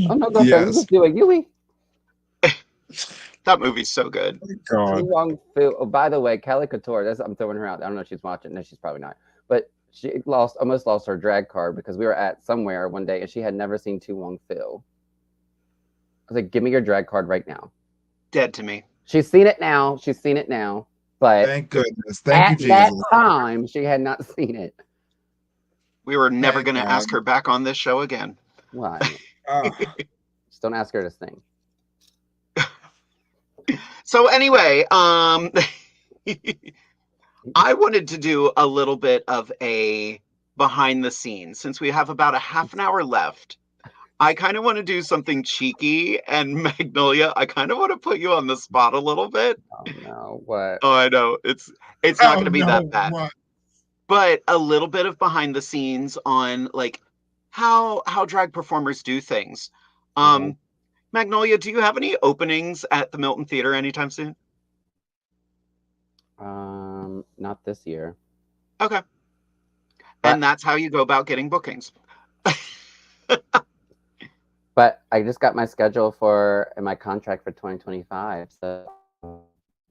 I'm not gonna just do a Yui. That movie's so good. Oh, by the way, Kelly Couture, I'm throwing her out. I don't know if she's watching. No, she's probably not. But she almost lost her drag card because we were at somewhere one day and she had never seen Tu Wong Phil. I was like, give me your drag card right now. Dead to me. She's seen it now. But thank goodness. Thank you, Jesus. At that time, she had not seen it. We were never going to ask her back on this show again. Why? Just don't ask her to sing. So anyway, I wanted to do a little bit of a behind the scenes since we have about a half an hour left. I kind of want to do something cheeky, and Magnolia, I kind of want to put you on the spot a little bit. Oh no, what? Oh, I know. It's not Oh going to be no, that bad. what? But a little bit of behind the scenes on like how drag performers do things. Mhm. Magnolia, do you have any openings at the Milton Theater anytime soon? Not this year. Okay. But- And that's how you go about getting bookings. But I just got my schedule for and my contract for 2025. So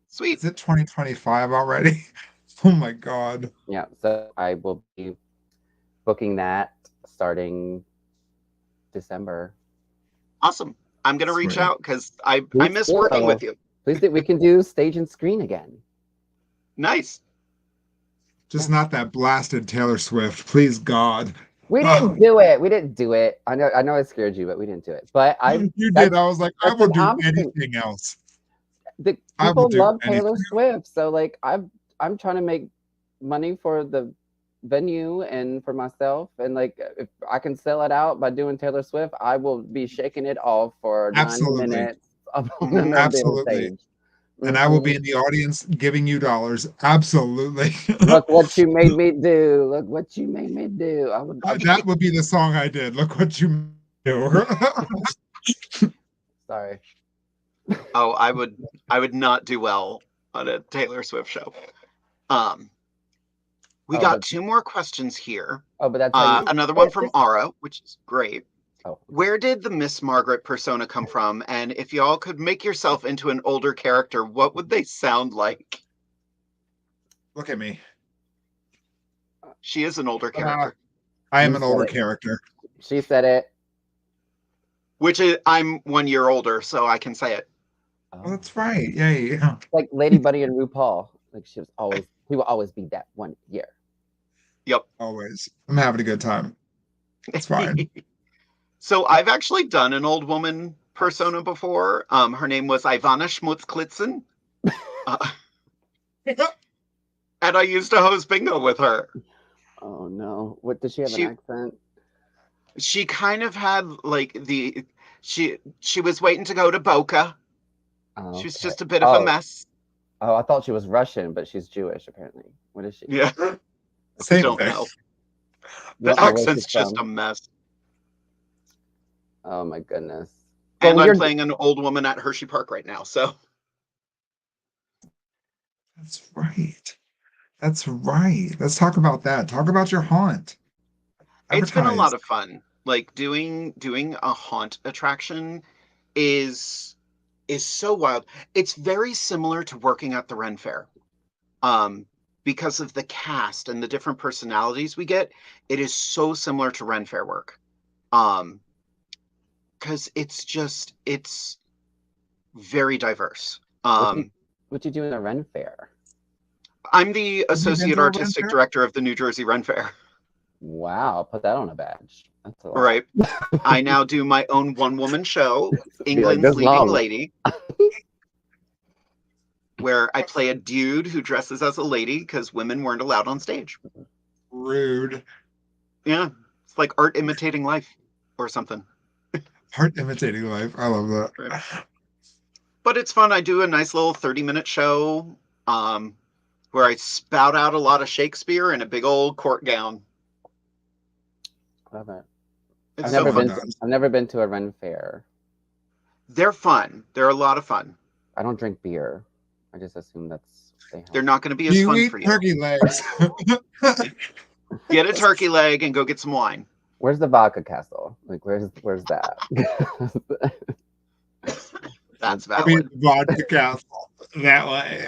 Sweet. Is it 2025 already? Oh my God. yeah, so I will be booking that starting December. Awesome. I'm going to reach Sweet. out because I Please miss do. working with you. Please do. We can do stage and screen again. Nice. Just not that blasted Taylor Swift. Please, God. We didn't do it. We didn't do it. I know I scared you, but we didn't do it. But You did. I was like, I that's will an do option. anything else. The I will people do love Taylor anything. Swift, so like I'm trying to make money for the venue and for myself, and like if I can sell it out by doing Taylor Swift, I will be shaking it off for 90 Absolutely. minutes up on Mhm. the Absolutely. stage. And I will Mhm. be in the audience giving you dollars. Absolutely. Look what you made me do. Look what you made me do. That would be the song I did. Look what you do. Sorry. Oh, I would not do well on a Taylor Swift show. We got 2 more questions here. But that's how you. Another one from Ara, which is great. Oh. Where did the Miss Margaret persona come from? And if y'all could make yourself into an older character, what would they sound like? Look at me. She is an older character. I am You an said older it. character. She said it. Which is, I'm 1 year older, so I can say it. Oh, that's right. Yeah. Like Lady Buddy and RuPaul. Like she will always be that 1 year. Yep. Always. I'm having a good time. It's fine. So I've actually done an old woman persona before. Her name was Ivana Schmutzklitzen. And I used to host bingo with her. Oh no. What does she have an accent? She kind of had like she was waiting to go to Boca. Oh, She was okay. just a bit of a mess. Oh, I thought she was Russian, but she's Jewish apparently. What is she? Yeah. Same Don't thing. know. You don't The know where accent's she's just from. a mess. Oh my goodness. And Well, I'm playing an old woman at Hershey Park right now, so. That's right. That's right. Let's talk about that. Talk about your haunt. It's been a lot Advertise. of fun. Like doing a haunt attraction is so wild. It's very similar to working at the Ren Fair. Because of the cast and the different personalities we get, it is so similar to Ren Fair work. Because it's very diverse. what you do in a Ren Fair? I'm the Have you been associate to a Ren artistic Fair? director of the New Jersey Ren Fair. Wow, put that on a badge. That's a lot. Right. I now do my own one-woman show, Be like, England's this Leading long. Lady, where I play a dude who dresses as a lady because women weren't allowed on stage. Rude. Yeah, it's like art imitating life or something. Art imitating life. I love that. Right. But it's fun. I do a nice little 30-minute show where I spout out a lot of Shakespeare in a big old court gown. Love it. It's I've so fun. never been to a Ren Fair. They're fun. They're a lot of fun. I don't drink beer. I just assume that's what they have. They're not going to be as You fun eat for you. turkey legs. Get a turkey leg and go get some wine. Where's the vodka castle? Like, where's that? That's I mean, valid. vodka castle. That way.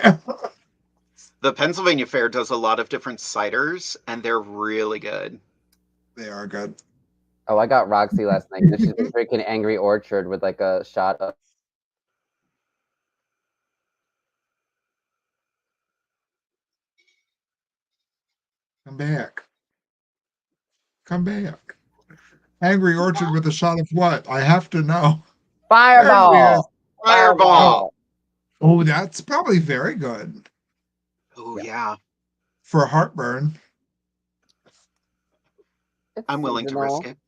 The Pennsylvania Fair does a lot of different ciders, and they're really good. They are good. Oh, I got Roxy last night. She's been drinking Angry Orchard with like a shot of. Come back. Come back. Angry Orchard with a shot of what? I have to know. Fireball! Fireball! Oh, that's probably very good. Oh, yeah. For heartburn. It's I'm willing to seasonal. risk it.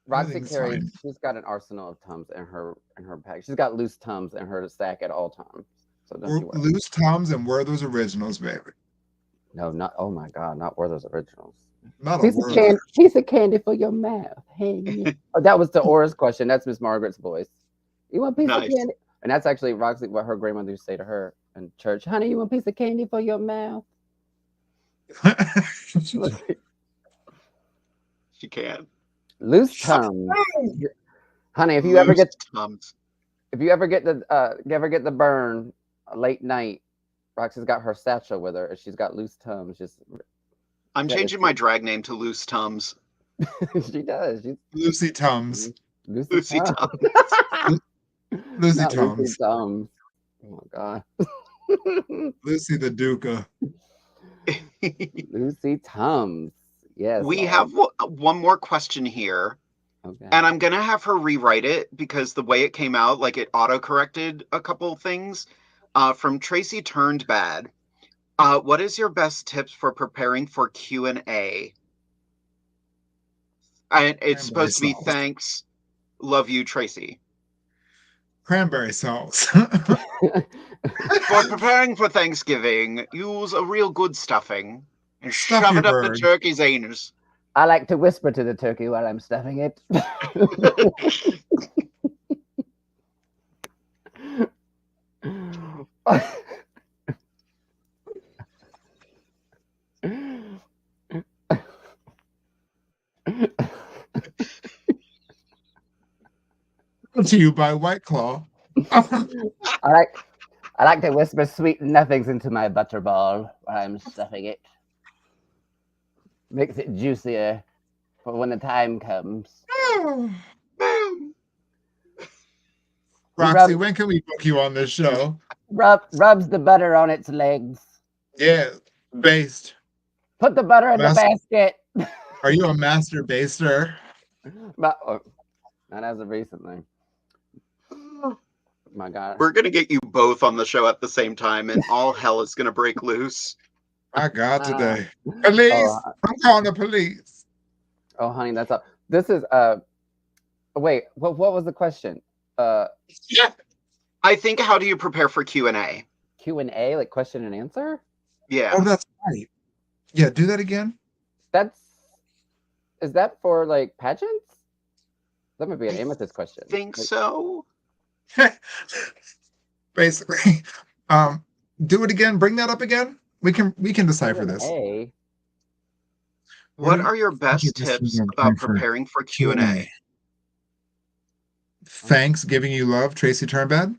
Roxy Everything's carries. fine. She's got an arsenal of Tums in her bag. She's got loose Tums in her sack at all times. So don't you worry. Loose Tums and Werther's Originals, baby. No, not. Oh my God, not Werther's Originals. Not a Piece of Werther. candy. Piece of candy for your mouth. Hey. Oh, that was the Aura's question. That's Miss Margaret's voice. You want a piece of Nice. candy? And that's actually Roxy. What her grandmother used to say to her in church. Honey, you want a piece of candy for your mouth? She can. Loose Tums. Honey, if you ever get Tums. the burn late night, Roxy's got her satchel with her, and she's got loose Tums. I'm changing my drag name to Loose Tums. She does. She's Lucy Tums. Lucy Tums. Lucy Not Tums. Lucy Tums. Oh my God. Lucy the Duca. Lucy Tums. Yes. We have one more question here. Okay. And I'm going to have her rewrite it because the way it came out, like it auto-corrected a couple things. From Tracy Turned Bad. What is your best tips for preparing for Q&A? And it's supposed to be sauce. thanks. Love you, Tracy. Cranberry sauce. For preparing for Thanksgiving, use a real good stuffing and Stuff shove your it up the bird. turkey's anus. I like to whisper to the turkey while I'm stuffing it. To you by White Claw. I like to whisper sweet nothings into my butterball while I'm stuffing it. Makes it juicier for when the time comes. Boom. Roxy, when can we book you on this show? Rubs the butter on its legs. Yeah, based. Put the butter in the basket. Are you a master baster? Not as of recently. My God. We're going to get you both on the show at the same time, and all hell is going to break loose. My God, today. Police! I'm calling the police. Oh, honey, that's all. This is, wait, what was the question? Yeah. I think, how do you prepare for Q&A? Q&A, like question and answer? Yeah. Oh, that's right. Yeah, do that again. Is that for like pageants? That might be an Amethyst question. I think so. Basically. Do it again. Bring that up again. We can decipher this. What are your best tips about preparing for Q&A? Thanks, giving you love, Tracy Turnbad.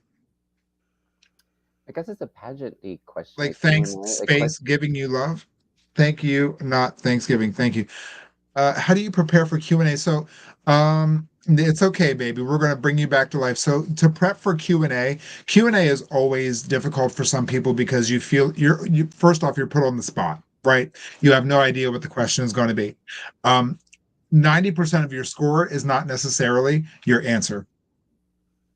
I guess it's a pageant-y question. Like thanks, space, giving you love. Thank you, not Thanksgiving. Thank you. How do you prepare for Q&A? So, it's okay, baby. We're going to bring you back to life. So to prep for Q&A is always difficult for some people because you feel first off, you're put on the spot, right? You have no idea what the question is going to be. 90% of your score is not necessarily your answer.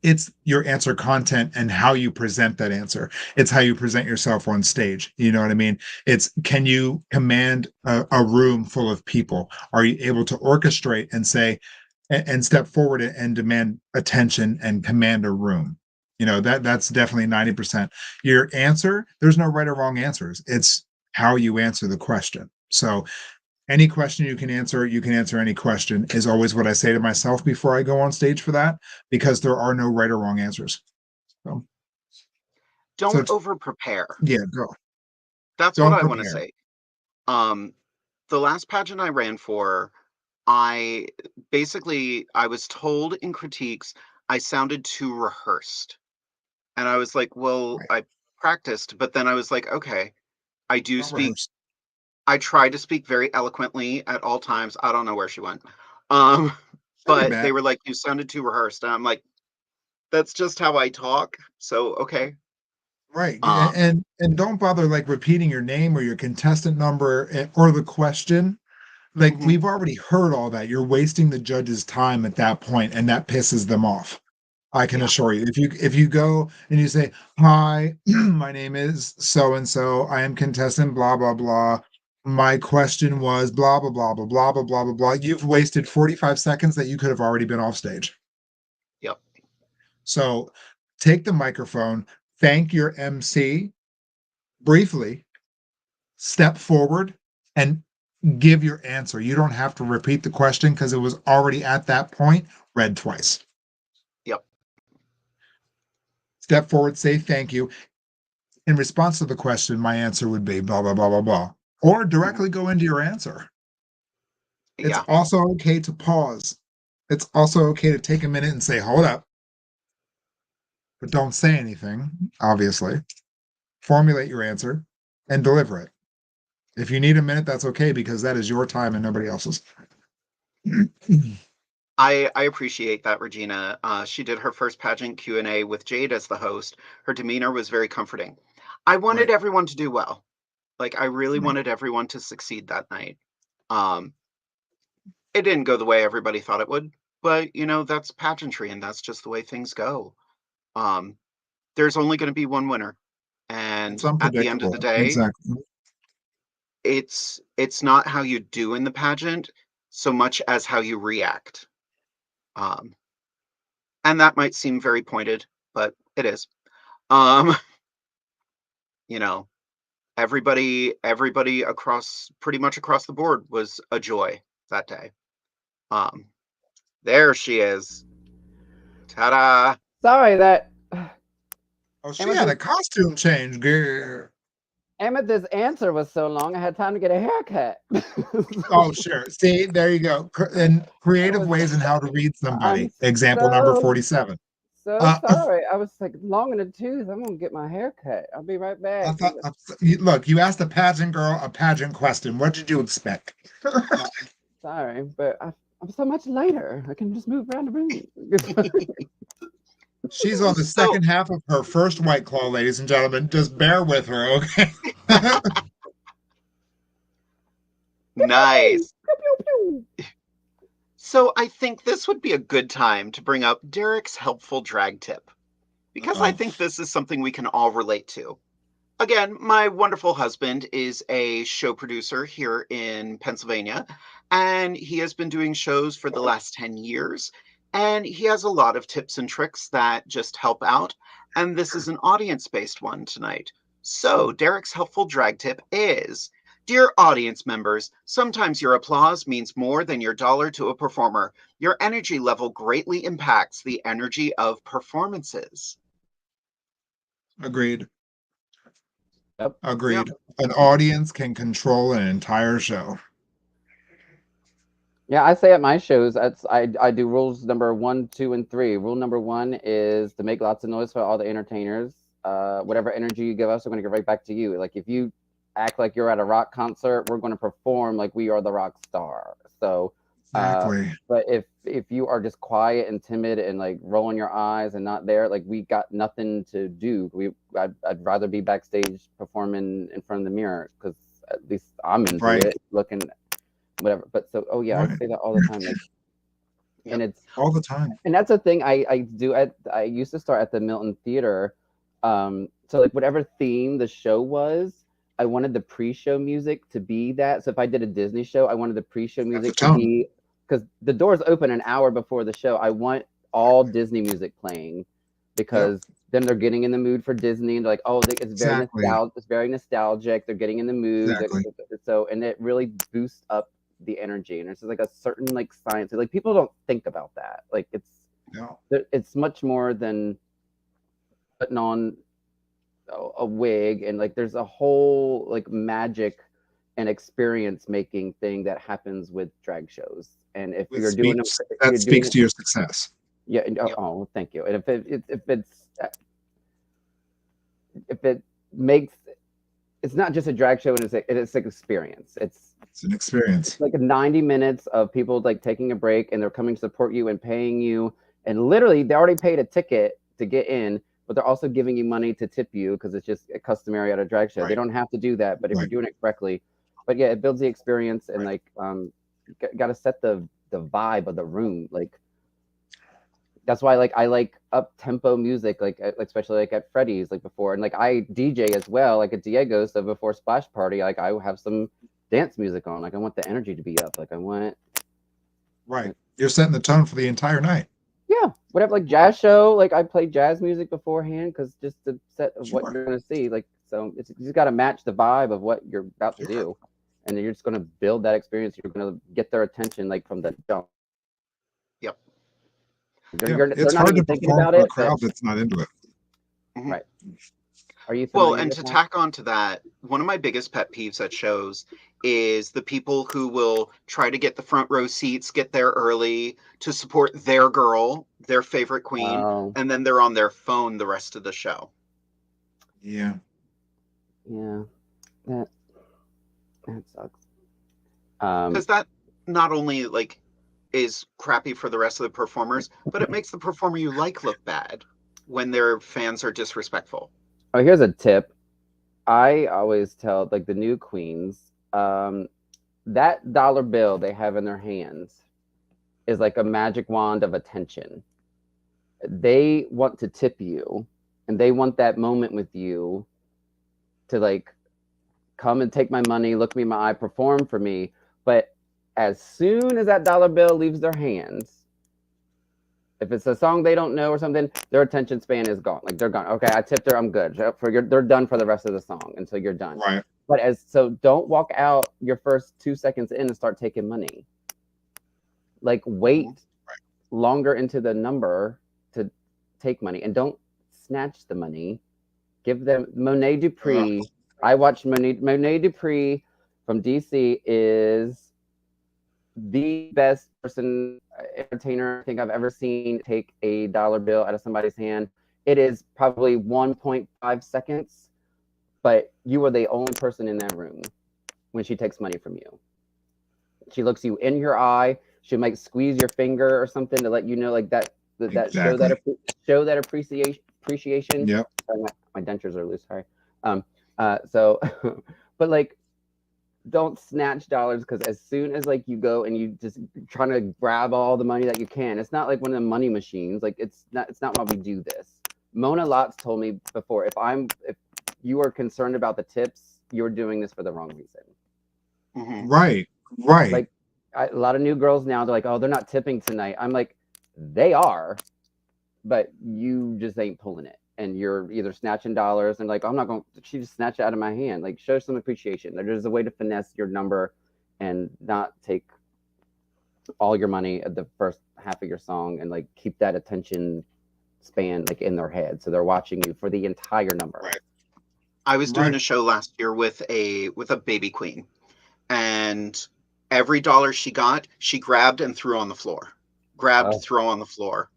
It's your answer content and how you present that answer. It's how you present yourself on stage. You know what I mean? It's, can you command a room full of people? Are you able to orchestrate and say, and step forward and demand attention and command a room? You know, that's definitely 90%. Your answer, there's no right or wrong answers. It's how you answer the question. So any question you can answer any question is always what I say to myself before I go on stage for that, because there are no right or wrong answers. So don't over prepare. Yeah, go. That's what I want to say. The last pageant I ran for, I was told in critiques I sounded too rehearsed. And I was like, well, I practiced, but then I was like, okay, I do speak. I try to speak very eloquently at all times. I don't know where she went. But they were like, you sounded too rehearsed. And I'm like, that's just how I talk. So, okay. Right. And don't bother like repeating your name or your contestant number or the question. Like we've already heard all that. You're wasting the judge's time at that point, and that pisses them off. I can assure you. If you go and you say, hi, my name is so and so, I am contestant blah blah blah, My question was blah, blah, blah, blah, blah, blah, blah, blah, blah. You've wasted 45 seconds that you could have already been off stage. Yep. So take the microphone, thank your MC briefly, step forward, and give your answer. You don't have to repeat the question because it was already at that point read twice. Yep. Step forward, say thank you. In response to the question, my answer would be blah, blah, blah, blah, blah. Or directly go into your answer. It's Yeah. also okay to pause. It's also okay to take a minute and say, hold up. But don't say anything, obviously. Formulate your answer and deliver it. If you need a minute, that's okay because that is your time and nobody else's. I appreciate that, Regina. She did her first pageant Q&A with Jade as the host. Her demeanor was very comforting. I wanted Right. everyone to do well. Like, I really Right. wanted everyone to succeed that night. It didn't go the way everybody thought it would, but, you know, that's pageantry and that's just the way things go. There's only going to be one winner. It's And at the end of the unpredictable. day, Exactly. it's not how you do in the pageant so much as how you react. And that might seem very pointed, but it is. Um, you know, everybody across pretty much across the board was a joy that day. There she is. Ta-da! Sorry that Oh, she had a costume change, girl. Amethyst's answer was so long, I had time to get a haircut. Oh, sure. See, there you go. And creative was- ways in how to read somebody. I'm Example number so 47. so sorry. I was like long in the tooth. I'm gonna get my hair cut. I'll be right I back. thought, look, you asked a pageant girl a pageant question. What did you expect? Sorry, but I'm so much later. I can just move around the room. She's on the So, second half of her first White Claw, ladies and gentlemen. Just bear with her, okay? nice. Pew, pew, pew. So I think this would be a good time to bring up Derek's helpful drag tip, because I Uh-oh. think this is something we can all relate to. Again, my wonderful husband is a show producer here in Pennsylvania, and he has been doing shows for the last 10 years. And he has a lot of tips and tricks that just help out. And this is an audience based one tonight. So, Derek's helpful drag tip is: Dear audience members, sometimes your applause means more than your dollar to a performer. Your energy level greatly impacts the energy of performances. Agreed. Yep. Agreed. An audience can control an entire show. Yeah, I say at my shows, I do rules number 1, 2, and 3. Rule number 1 is to make lots of noise for all the entertainers. Whatever energy you give us, we're going to give right back to you. Like if you act like you're at a rock concert, we're going to perform like we are the rock star. So, Exactly. but if you are just quiet and timid and like rolling your eyes and not there, like we got nothing to do. I'd rather be backstage performing in front of the mirror because at least I'm into Right. it, looking whatever. But so, oh yeah, I Right. say that all the time. Like, Yep. and it's All the time. and that's a thing I do. I used to start at the Milton Theater. So like whatever theme the show was, I wanted the pre-show music to be that. So if I did a Disney show, I wanted the pre-show music to tone. be, because the doors open an hour before the show. I want all Disney music playing because then they're getting in the mood for Disney and they're like, oh, it's very Exactly. it's very nostalgic. They're getting in the mood. Exactly. So and it really boosts up the energy, and it's just like a certain like science. Like people don't think about that. Like No. it's much more than putting on a wig, and like there's a whole like magic and experience making thing that happens with drag shows. And if you're doing them, That speaks to your success. yeah. Oh, thank you. And if it makes, it's not just a drag show, and it's an experience. It's an experience. Like 90 minutes of people like taking a break and they're coming to support you and paying you, and literally they already paid a ticket to get in, but they're also giving you money to tip you because it's just customary at a drag show. Right. They don't have to do that, but if you're doing it correctly, but yeah, it builds the experience and like got to set the vibe of the room. Like that's why like I like up tempo music, like especially like at Freddy's like before, and like I DJ as well, like at Diego. So before Splash Party, like I have some dance music on. Like I want the energy to be up. Like I want. Right. You're setting the tone for the entire night. Yeah, whatever. Like jazz show. Like I play jazz music beforehand because just the set of what you're gonna see. Like so, you just got to match the vibe of what you're about to do, and then you're just gonna build that experience. You're gonna get their attention like from the jump. Yep. It's hard to perform for a crowd that's not into it. Right. Are you well, and to tack on to that, one of my biggest pet peeves at shows is the people who will try to get the front row seats, get there early to support their girl, their favorite queen, and then they're on their phone the rest of the show. Yeah. Yeah. That sucks. Because that not only like is crappy for the rest of the performers, but it makes the performer you like look bad when their fans are disrespectful. Oh, here's a tip. I always tell like the new queens, that dollar bill they have in their hands is like a magic wand of attention. They want to tip you and they want that moment with you to like come and take my money, look me in my eye, perform for me. But as soon as that dollar bill leaves their hands, if it's a song they don't know or something, their attention span is gone. Like they're gone. Okay, I tipped her. I'm good. They're done for the rest of the song until you're done. Right. But so don't walk out your first 2 seconds in and start taking money. Like wait longer into the number to take money, and don't snatch the money. Give them Monet Dupree. I watched Monet Dupree from DC is the best entertainer I think I've ever seen take a dollar bill out of somebody's hand. It is probably 1.5 seconds, but you are the only person in that room when she takes money from you. She looks you in your eye. She might squeeze your finger or something to let you know, like that exactly. show that appreciation. Yep. My dentures are loose. Sorry. So, but like, don't snatch dollars, because as soon as like you go and you just trying to grab all the money that you can, it's not like one of the money machines. Like it's not why we do this. Mona Lotz told me before, if you are concerned about the tips, you're doing this for the wrong reason. Mm-hmm. Right. Like a lot of new girls now, they're like, oh, they're not tipping tonight. I'm like, they are, but you just ain't pulling it. And you're either snatching dollars and like, I'm not going to, she just snatched it out of my hand. Like, show some appreciation. There's a way to finesse your number and not take all your money at the first half of your song, and like keep that attention span like in their head. So they're watching you for the entire number. Right. I was doing a show last year with a baby queen, and every dollar she got, she grabbed and threw on the floor. Throw on the floor.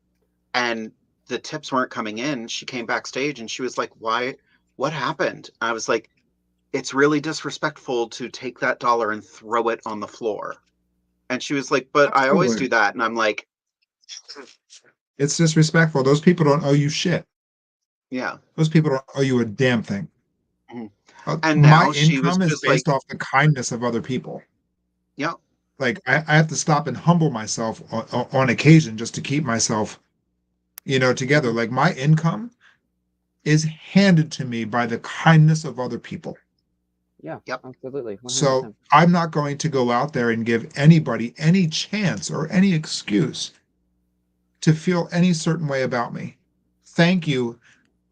And the tips weren't coming in. She came backstage and she was like, "Why? What happened?" I was like, "It's really disrespectful to take that dollar and throw it on the floor." And she was like, "But I always do that." And I'm like, it's disrespectful. Those people don't owe you shit. Yeah. Those people don't owe you a damn thing. Mm-hmm. And now my income is based off the kindness of other people. Yeah. Like I have to stop and humble myself on occasion just to keep myself, together. Like my income is handed to me by the kindness of other people. Yeah, yep, absolutely. 100%. So I'm not going to go out there and give anybody any chance or any excuse to feel any certain way about me. Thank you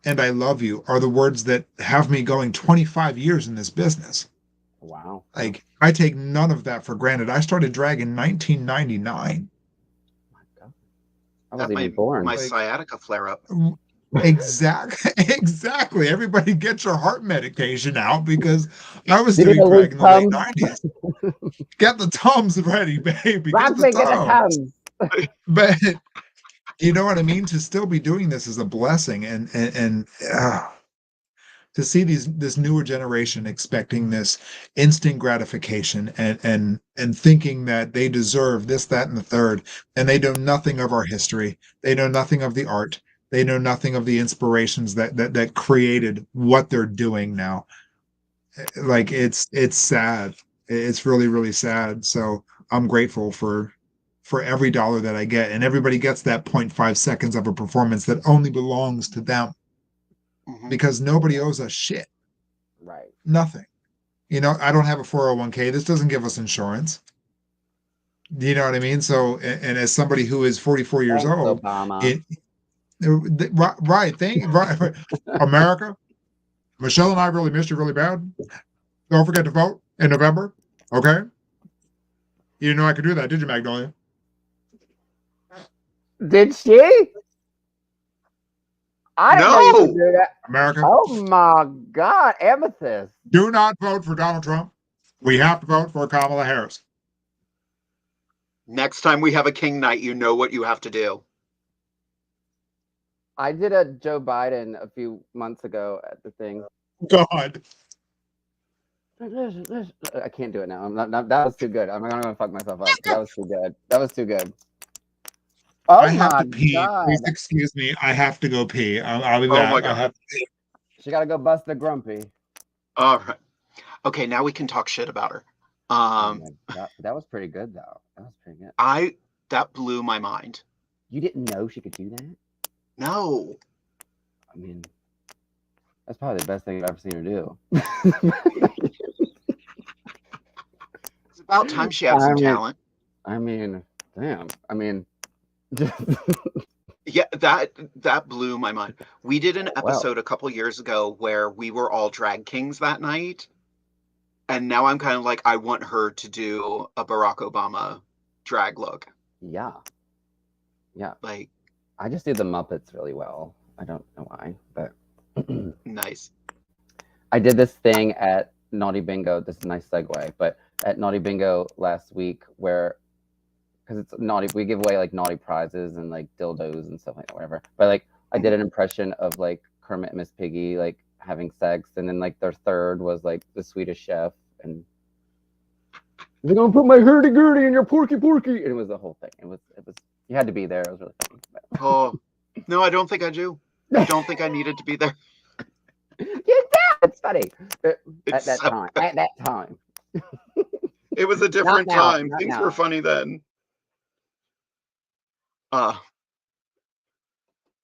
and I love you are the words that have me going 25 years in this business. Wow. Like I take none of that for granted. I started drag in 1999. I wasn't even born. My sciatica flare up. Exactly. Everybody get your heart medication out, because I was doing drag in the late 90s. Get the Tums ready, baby. Get the Tums. But you know what I mean? To still be doing this is a blessing, and to see this newer generation expecting this instant gratification and thinking that they deserve this, that, and the third, and they know nothing of our history. They know nothing of the art. They know nothing of the inspirations that created what they're doing now. Like it's sad. It's really, really sad. So I'm grateful for every dollar that I get, and everybody gets that 0.5 seconds of a performance that only belongs to them. Mm-hmm. Because nobody owes us shit. Right. Nothing. I don't have a 401k. This doesn't give us insurance. You know what I mean? So, and as somebody who is 44 years Thanks, old, Obama. right, right, America, Michelle and I really missed you really bad. Don't forget to vote in November. Okay? You didn't know I could do that, did you, Magnolia? Did she? I didn't know you could No. do that. America, Oh my God, Amethyst. do not vote for Donald Trump. We have to vote for Kamala Harris. Next time we have a king night, you know what you have to do. I did a Joe Biden a few months ago at the thing. God. I can't do it now. I'm not that was too good. I'm not gonna fuck myself up. That was too good. That was too good. Oh I have my to pee. God. Please excuse me. I have to go pee. I'll be Oh back. my I God. have to pee. She gotta go bust the grumpy. All right. Okay, now we can talk shit about her. Oh my God. That was pretty good though. That was pretty good. That blew my mind. You didn't know she could do that? No. I mean, that's probably the best thing I've ever seen her do. It's about time she had some talent. I mean, damn. I mean, Yeah, that blew my mind. We did an wow. episode a couple years ago where we were all drag kings that night. And now I'm kind of like, I want her to do a Barack Obama drag look. Yeah. Yeah. Like, I just do the Muppets really well. I don't know why, but nice. I did this thing at Naughty Bingo. This is a nice segue, but at Naughty Bingo last week, where because it's naughty, we give away like naughty prizes and like dildos and stuff like that, whatever. But like, I did an impression of like Kermit and Miss Piggy like having sex, and then like their third was like the Swedish Chef, and they're gonna put my hurdy-gurdy in your porky. And it was the whole thing. It was. You had to be there. It was really funny. Oh, no, I don't think I do. I don't think I needed to be there. It's funny. At It's that so time. It was a different Not now, time. not Things now. were funny then.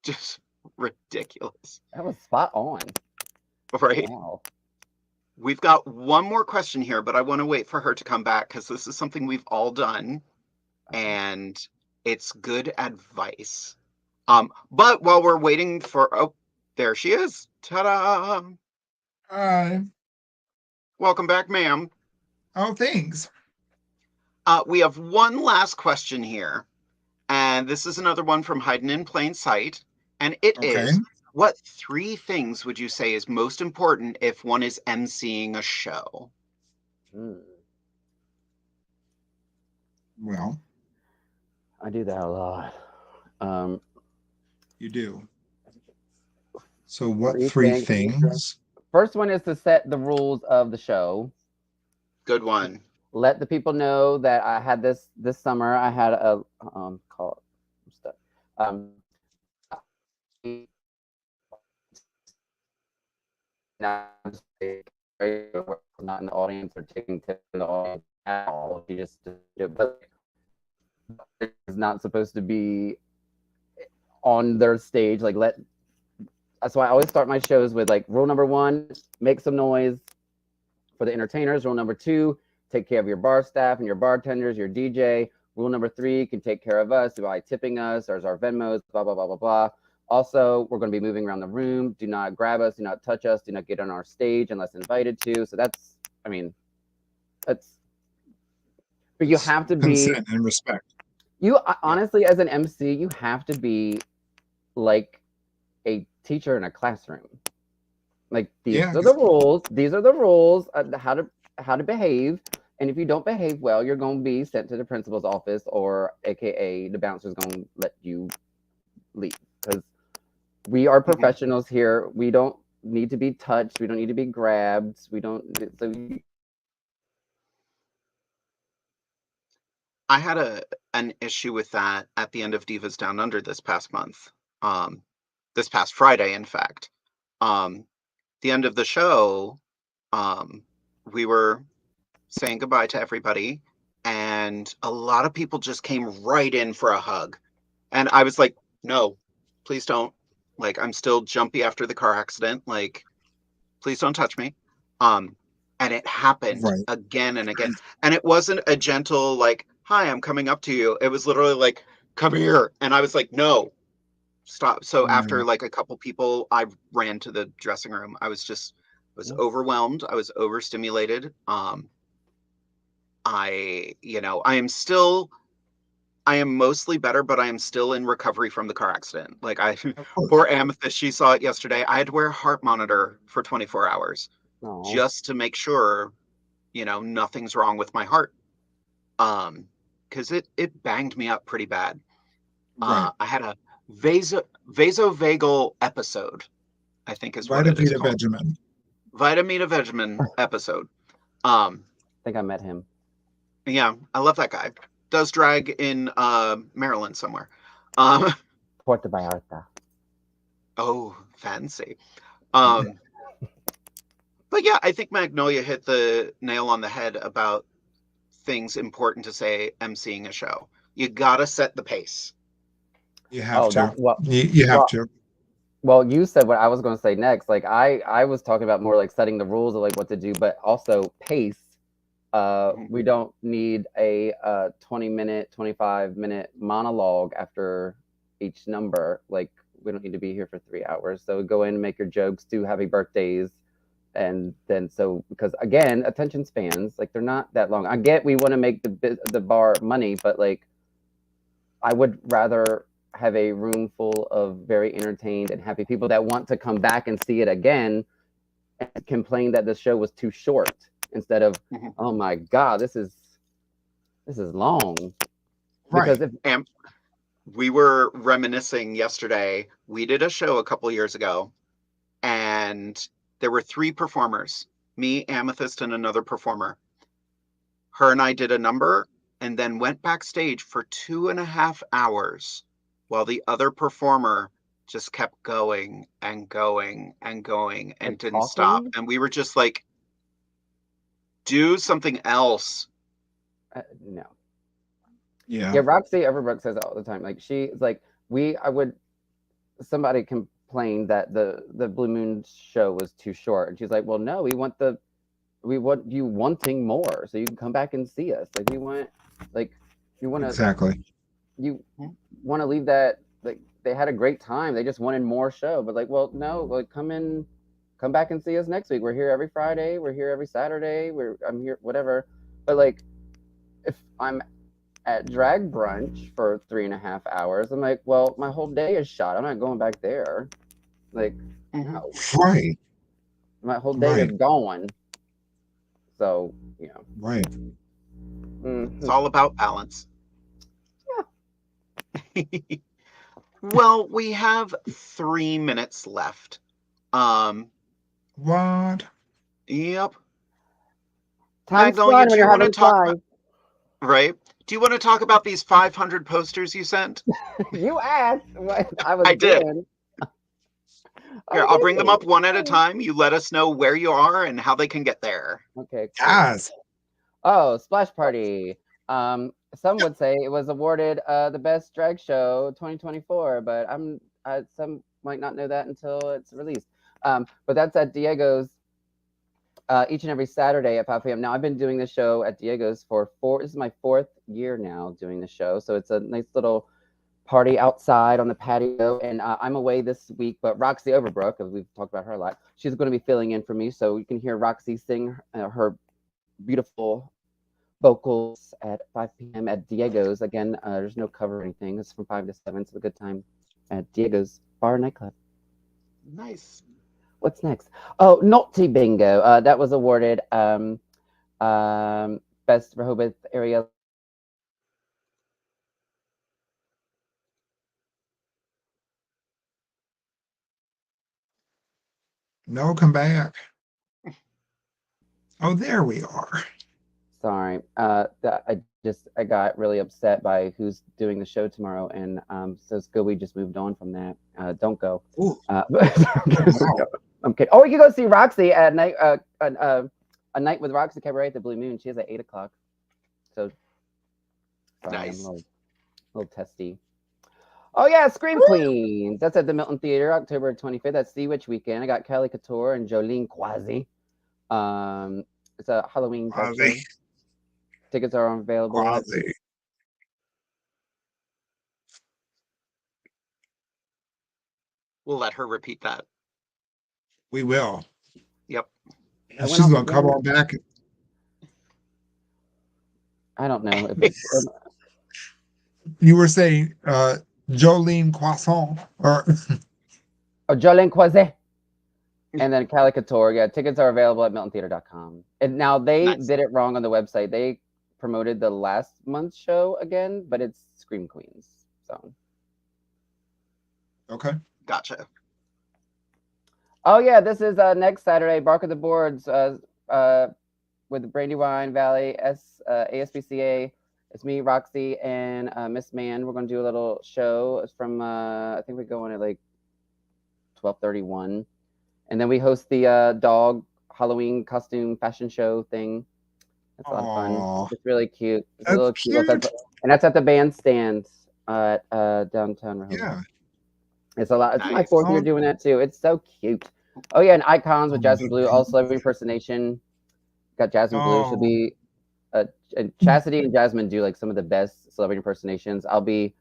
Just ridiculous. That was spot on. Right. Wow. We've got one more question here, but I want to wait for her to come back because this is something we've all done, and it's good advice. But while we're waiting for, there she is. Ta-da! Hi. Welcome back, ma'am. Oh, thanks. We have one last question here, and this is another one from Hiding in Plain Sight, and it is, what 3 things would you say is most important if one is emceeing a show? Well, I do that a lot. you do. So what 3 3 things? First one is to set the rules of the show. Good one. Let the people know that I had this summer. I had a call stuff. Not in the audience or taking tips in the audience at all. You just do it, but it's not supposed to be on their stage. Like that's why I always start my shows with like rule number 1, make some noise for the entertainers. Rule number 2, take care of your bar staff and your bartenders, your DJ. Rule number 3, you can take care of us by tipping us. There's our Venmos, blah, blah, blah, blah, blah. Also, we're going to be moving around the room. Do not grab us. Do not touch us. Do not get on our stage unless invited to. So but you have to be consent and respect. You honestly, as an MC, you have to be like a teacher in a classroom. Like these are the rules. These are the rules of how to behave. And if you don't behave well, you're going to be sent to the principal's office, or AKA the bouncer's going to let you leave, because we are professionals here. We don't need to be touched. We don't need to be grabbed. We don't. I had an issue with that at the end of Divas Down Under this past month. This past Friday, in fact. The end of the show, we were saying goodbye to everybody, and a lot of people just came right in for a hug. And I was like, no, please don't. Like, I'm still jumpy after the car accident. Like, please don't touch me. And it happened Right. again and again. And it wasn't a gentle, like, hi, I'm coming up to you. It was literally like, come here. And I was like, no, stop. So after like a couple people, I ran to the dressing room. I was overwhelmed. I was overstimulated. I am mostly better, but I am still in recovery from the car accident. Like poor Amethyst, she saw it yesterday. I had to wear a heart monitor for 24 hours just to make sure, nothing's wrong with my heart. Because it banged me up pretty bad. Right. I had a vasovagal episode, I think is what it is called. Vitamina Vegemin episode. I think I met him. Yeah, I love that guy. Does drag in Maryland somewhere. Puerto Vallarta. Oh, fancy. But yeah, I think Magnolia hit the nail on the head about things important to say emceeing a show. You gotta set the pace. You have to. You have to. Well, you said what I was going to say next. Like I was talking about more like setting the rules of like what to do, but also pace. We don't need a 20-minute, 25-minute monologue after each number. Like we don't need to be here for 3 hours. So go in and make your jokes, do happy birthdays. And then because again, attention spans, like they're not that long. I get we want to make the bar money, but like I would rather have a room full of very entertained and happy people that want to come back and see it again and complain that the show was too short instead of, oh my God, this is long. Right. Because we were reminiscing yesterday. We did a show a couple years ago, and there were 3 performers, me, Amethyst, and another performer. Her and I did a number and then went backstage for 2.5 hours while the other performer just kept going and going and going and didn't stop. And we were just like, do something else. No. Yeah. Yeah, Roxy Everbrook says it all the time. Like she's like, somebody complained that the Blue Moon show was too short. And she's like, well, no, we want you wanting more. So you can come back and see us. Like you want to exactly. You want to leave that, like they had a great time. They just wanted more show. But like, well, no, like come back and see us next week. We're here every Friday. We're here every Saturday. I'm here, whatever. But like, if I'm at drag brunch for 3.5 hours, I'm like, well, my whole day is shot. I'm not going back there. Like, no. Right. My whole day is gone. So, Right. It's all about balance. Yeah. Well, we have 3 minutes left. What? Yep. Time's flying when you're having fun. Right? Do you want to talk about these 500 posters you sent? You asked what I did. Here, I'll bring them up one at a time. You let us know where you are and how they can get there. Okay. Cool. Yes. Oh, Splash Party. Some would say it was awarded the best drag show 2024, but some might not know that until it's released. But that's at Diego's each and every Saturday at 5 p.m. Now, I've been doing this show at Diego's this is my 4th year now doing the show. So it's a nice little party outside on the patio. And I'm away this week, but Roxy Overbrook, because we've talked about her a lot, she's going to be filling in for me. So you can hear Roxy sing her beautiful vocals at 5 p.m. at Diego's. Again, there's no cover or anything. It's from 5 to 7. It's a good time at Diego's Bar and Nightclub. Nice. What's next? Oh, Naughty Bingo. That was awarded Best Rehoboth Area. No, come back. Oh, there we are. Sorry. I got really upset by who's doing the show tomorrow, and so it's good we just moved on from that. Don't go. I'm kidding. Oh, you can go see Roxy at night. A night with Roxy Cabaret at the Blue Moon. She has at 8 o'clock. So sorry, nice. I'm a little testy. Oh yeah, Scream Queens. That's at the Milton Theater, October 25th. That's Sea Witch weekend. I got Kelly Couture and Jolene Quasi. It's a Halloween talk show. Quasi. Tickets are available. Quasi. We'll let her repeat that. We will. Yep. I went She's off going to come again. on back. I don't know if it's. You were saying Jolene Croissant or Oh, Jolene Croiset. And then Calicature. Yeah, tickets are available at MiltonTheater.com. And now they Nice. did it wrong on the website. They promoted the last month's show again, but it's Scream Queens. So. okay. Gotcha. Oh yeah, this is next Saturday. Bark of the Boards with Brandywine Valley ASPCA. It's me, Roxy, and Miss Man. We're gonna do a little show. It's from I think we're going at like 12:31, and then we host the dog Halloween costume fashion show thing. It's a lot of fun. It's really cute. It's a little cute. And that's at the bandstand at downtown Rehoboth. Yeah. It's a lot. It's Nice. my fourth year doing that too. It's so cute. Oh yeah, and Icons with Jasmine Blue, all celebrity impersonation. Got Jasmine Blue. She'll be and Chastity and Jasmine do like some of the best celebrity impersonations. I'll be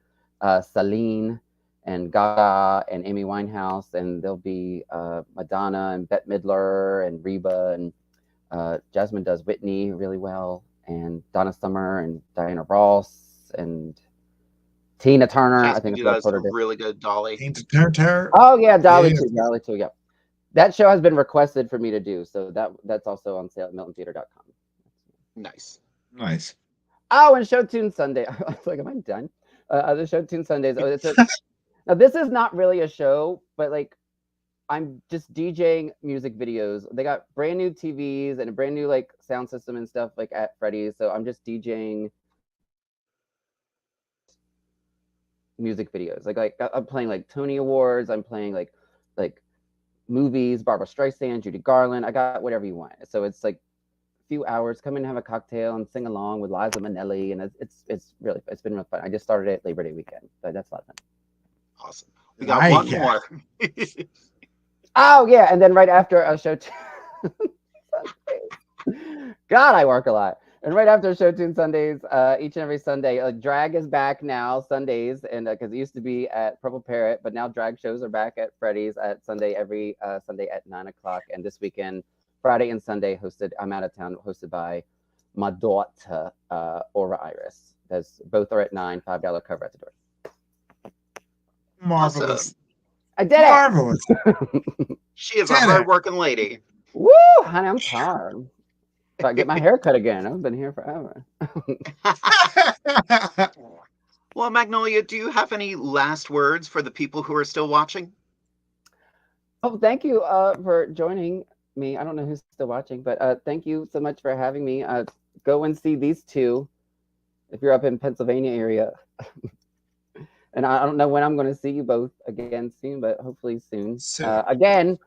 Celine and Gaga and Amy Winehouse, and there'll be Madonna and Bette Midler and Reba, and Jasmine does Whitney really well, and Donna Summer and Diana Ross and Tina Turner. I think that's a really good Dolly. Tina Turner. Oh yeah, Dolly too. Dolly too. Yeah, that show has been requested for me to do, so that's also on sale at MiltonTheater.com. Nice. Nice. Oh, and Show Tune Sunday. I was like, am I done? The Show Tune Sundays. Oh, now this is not really a show, but like I'm just DJing music videos. They got brand new TVs and a brand new like sound system and stuff like at Freddy's. So I'm just DJing music videos. Like I'm playing like Tony Awards. I'm playing like movies, Barbara Streisand, Judy Garland. I got whatever you want. So it's like a few hours. Come in and have a cocktail and sing along with Liza Minnelli, and it's been real fun. I just started it Labor Day weekend, so that's a lot of fun. Awesome. We got one more. Oh yeah, and then right after a show. God, I work a lot. And right after Show Tune Sundays, each and every Sunday, drag is back now Sundays, and because it used to be at Purple Parrot, but now drag shows are back at Freddy's at Sunday every Sunday at 9:00. And this weekend, Friday and Sunday, I'm out of town, hosted by my daughter, Aura Iris. Both are at $9, $5 cover at the door. Marvelous. Awesome. I did it. Marvelous. She is a hard-working lady. Woo, honey, I'm tired. So I get my hair cut again. I've been here forever. Well, Magnolia, do you have any last words for the people who are still watching? Oh, thank you for joining me. I don't know who's still watching, but thank you so much for having me. Go and see these two if you're up in Pennsylvania area. And I don't know when I'm going to see you both again soon, but hopefully soon. Again,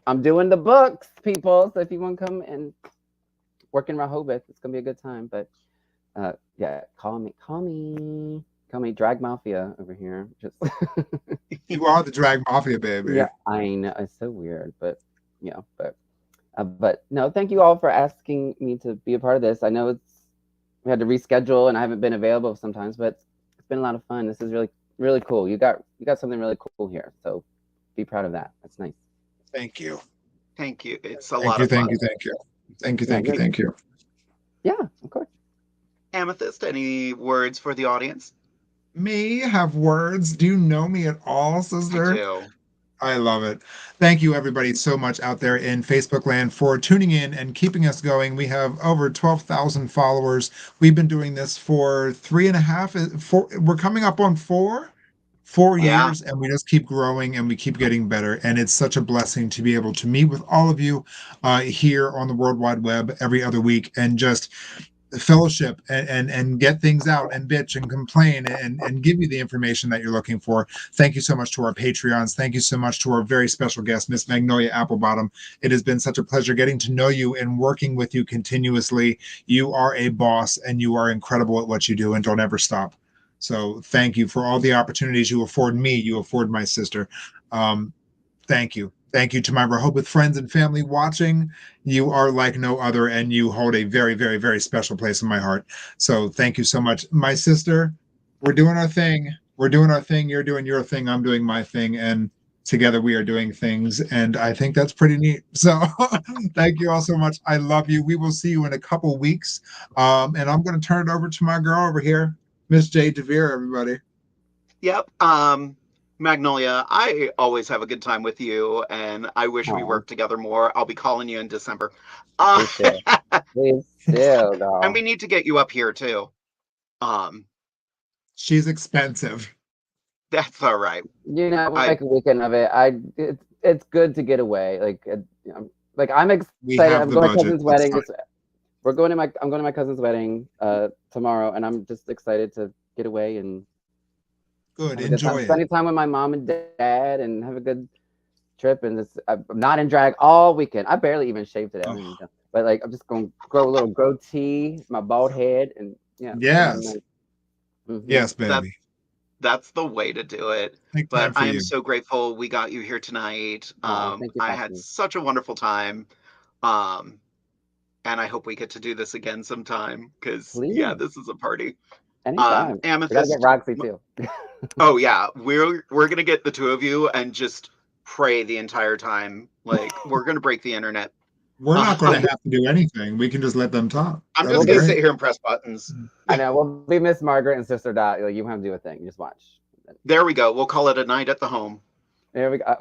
I'm doing the books, people. So if you want to come and work in Rehoboth, it's going to be a good time. But yeah, call me Drag Mafia over here. Just You are the Drag Mafia, baby. Yeah, I know. It's so weird, but yeah, but no, thank you all for asking me to be a part of this. I know we had to reschedule and I haven't been available sometimes, but it's been a lot of fun. This is really, really cool. You got something really cool here. So be proud of that. That's nice. Thank you. Thank you. It's a lot of fun. Thank you. Yeah, of course. Amethyst, any words for the audience? Me have words? Do you know me at all, sister? I do. I love it. Thank you, everybody, so much out there in Facebook land for tuning in and keeping us going. We have over 12,000 followers. We've been doing this for 3.5, 4. We're coming up on 4 years, and we just keep growing and we keep getting better. And it's such a blessing to be able to meet with all of you here on the World Wide Web every other week and just fellowship and get things out and bitch and complain and give you the information that you're looking for. Thank you so much to our Patreons. Thank you so much to our very special guest, Miss Magnolia Applebottom. It has been such a pleasure getting to know you and working with you continuously. You are a boss and you are incredible at what you do and don't ever stop. So thank you for all the opportunities you afford me, you afford my sister. Thank you. Thank you to my Rehoboth friends and family watching. You are like no other, and you hold a very, very, very special place in my heart. So thank you so much. My sister, we're doing our thing. We're doing our thing. You're doing your thing. I'm doing my thing. And together we are doing things. And I think that's pretty neat. So thank you all so much. I love you. We will see you in a couple weeks. And I'm going to turn it over to my girl over here, Miss Jade DeVere, everybody. Yep. Magnolia, I always have a good time with you, and I wish we worked together more. I'll be calling you in December. Please do. Please do, girl. And we need to get you up here too. She's expensive. That's all right. You know, we'll make a weekend of it. It's good to get away. Like I'm excited. I'm going to cousin's wedding. I'm going to my cousin's wedding tomorrow, and I'm just excited to get away and enjoy it. Spending time with my mom and dad and have a good trip. And I'm not in drag all weekend. I barely even shaved today. But like I'm just going to grow a little goatee, my bald head, and yes, yes, baby. That's the way to do it. But I am so grateful we got you here tonight. I had such a wonderful time. And I hope we get to do this again sometime because this is a party. Anytime. Amethyst, we gotta get Roxy too. Oh yeah, we're gonna get the two of you and just pray the entire time. Like we're gonna break the internet. We're not going to have to do anything. We can just let them talk. I'm just gonna sit here and press buttons. I know. We'll be Miss Margaret and Sister Dot. You don't have to do a thing. You just watch. There we go. We'll call it a night at the home. There we go.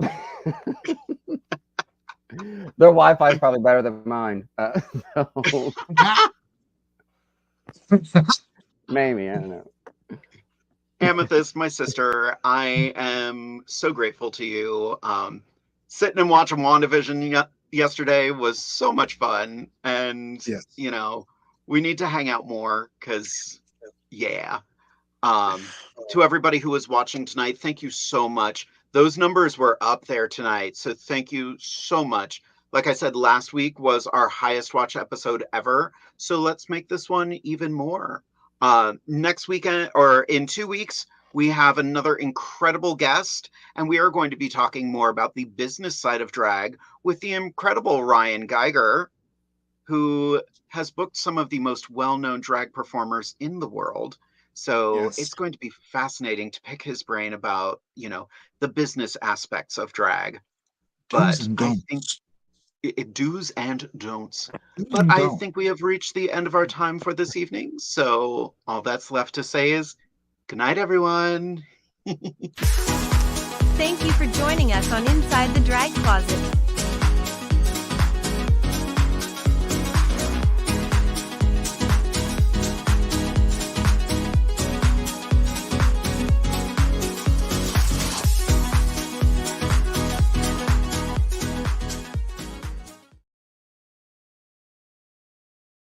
Their Wi-Fi is probably better than mine. Maybe, I don't know. Amethyst, my sister, I am so grateful to you. Sitting and watching WandaVision yesterday was so much fun. And, you know, we need to hang out more because, to everybody who was watching tonight, thank you so much. Those numbers were up there tonight. So thank you so much. Like I said, last week was our highest watch episode ever. So let's make this one even more. Next weekend or in 2 weeks, we have another incredible guest, and we are going to be talking more about the business side of drag with the incredible Ryan Geiger, who has booked some of the most well-known drag performers in the world. So it's going to be fascinating to pick his brain about, you know, the business aspects of drag. But I think do's and don'ts. But I think we have reached the end of our time for this evening. So all that's left to say is good night, everyone. Thank you for joining us on Inside the Drag Closet.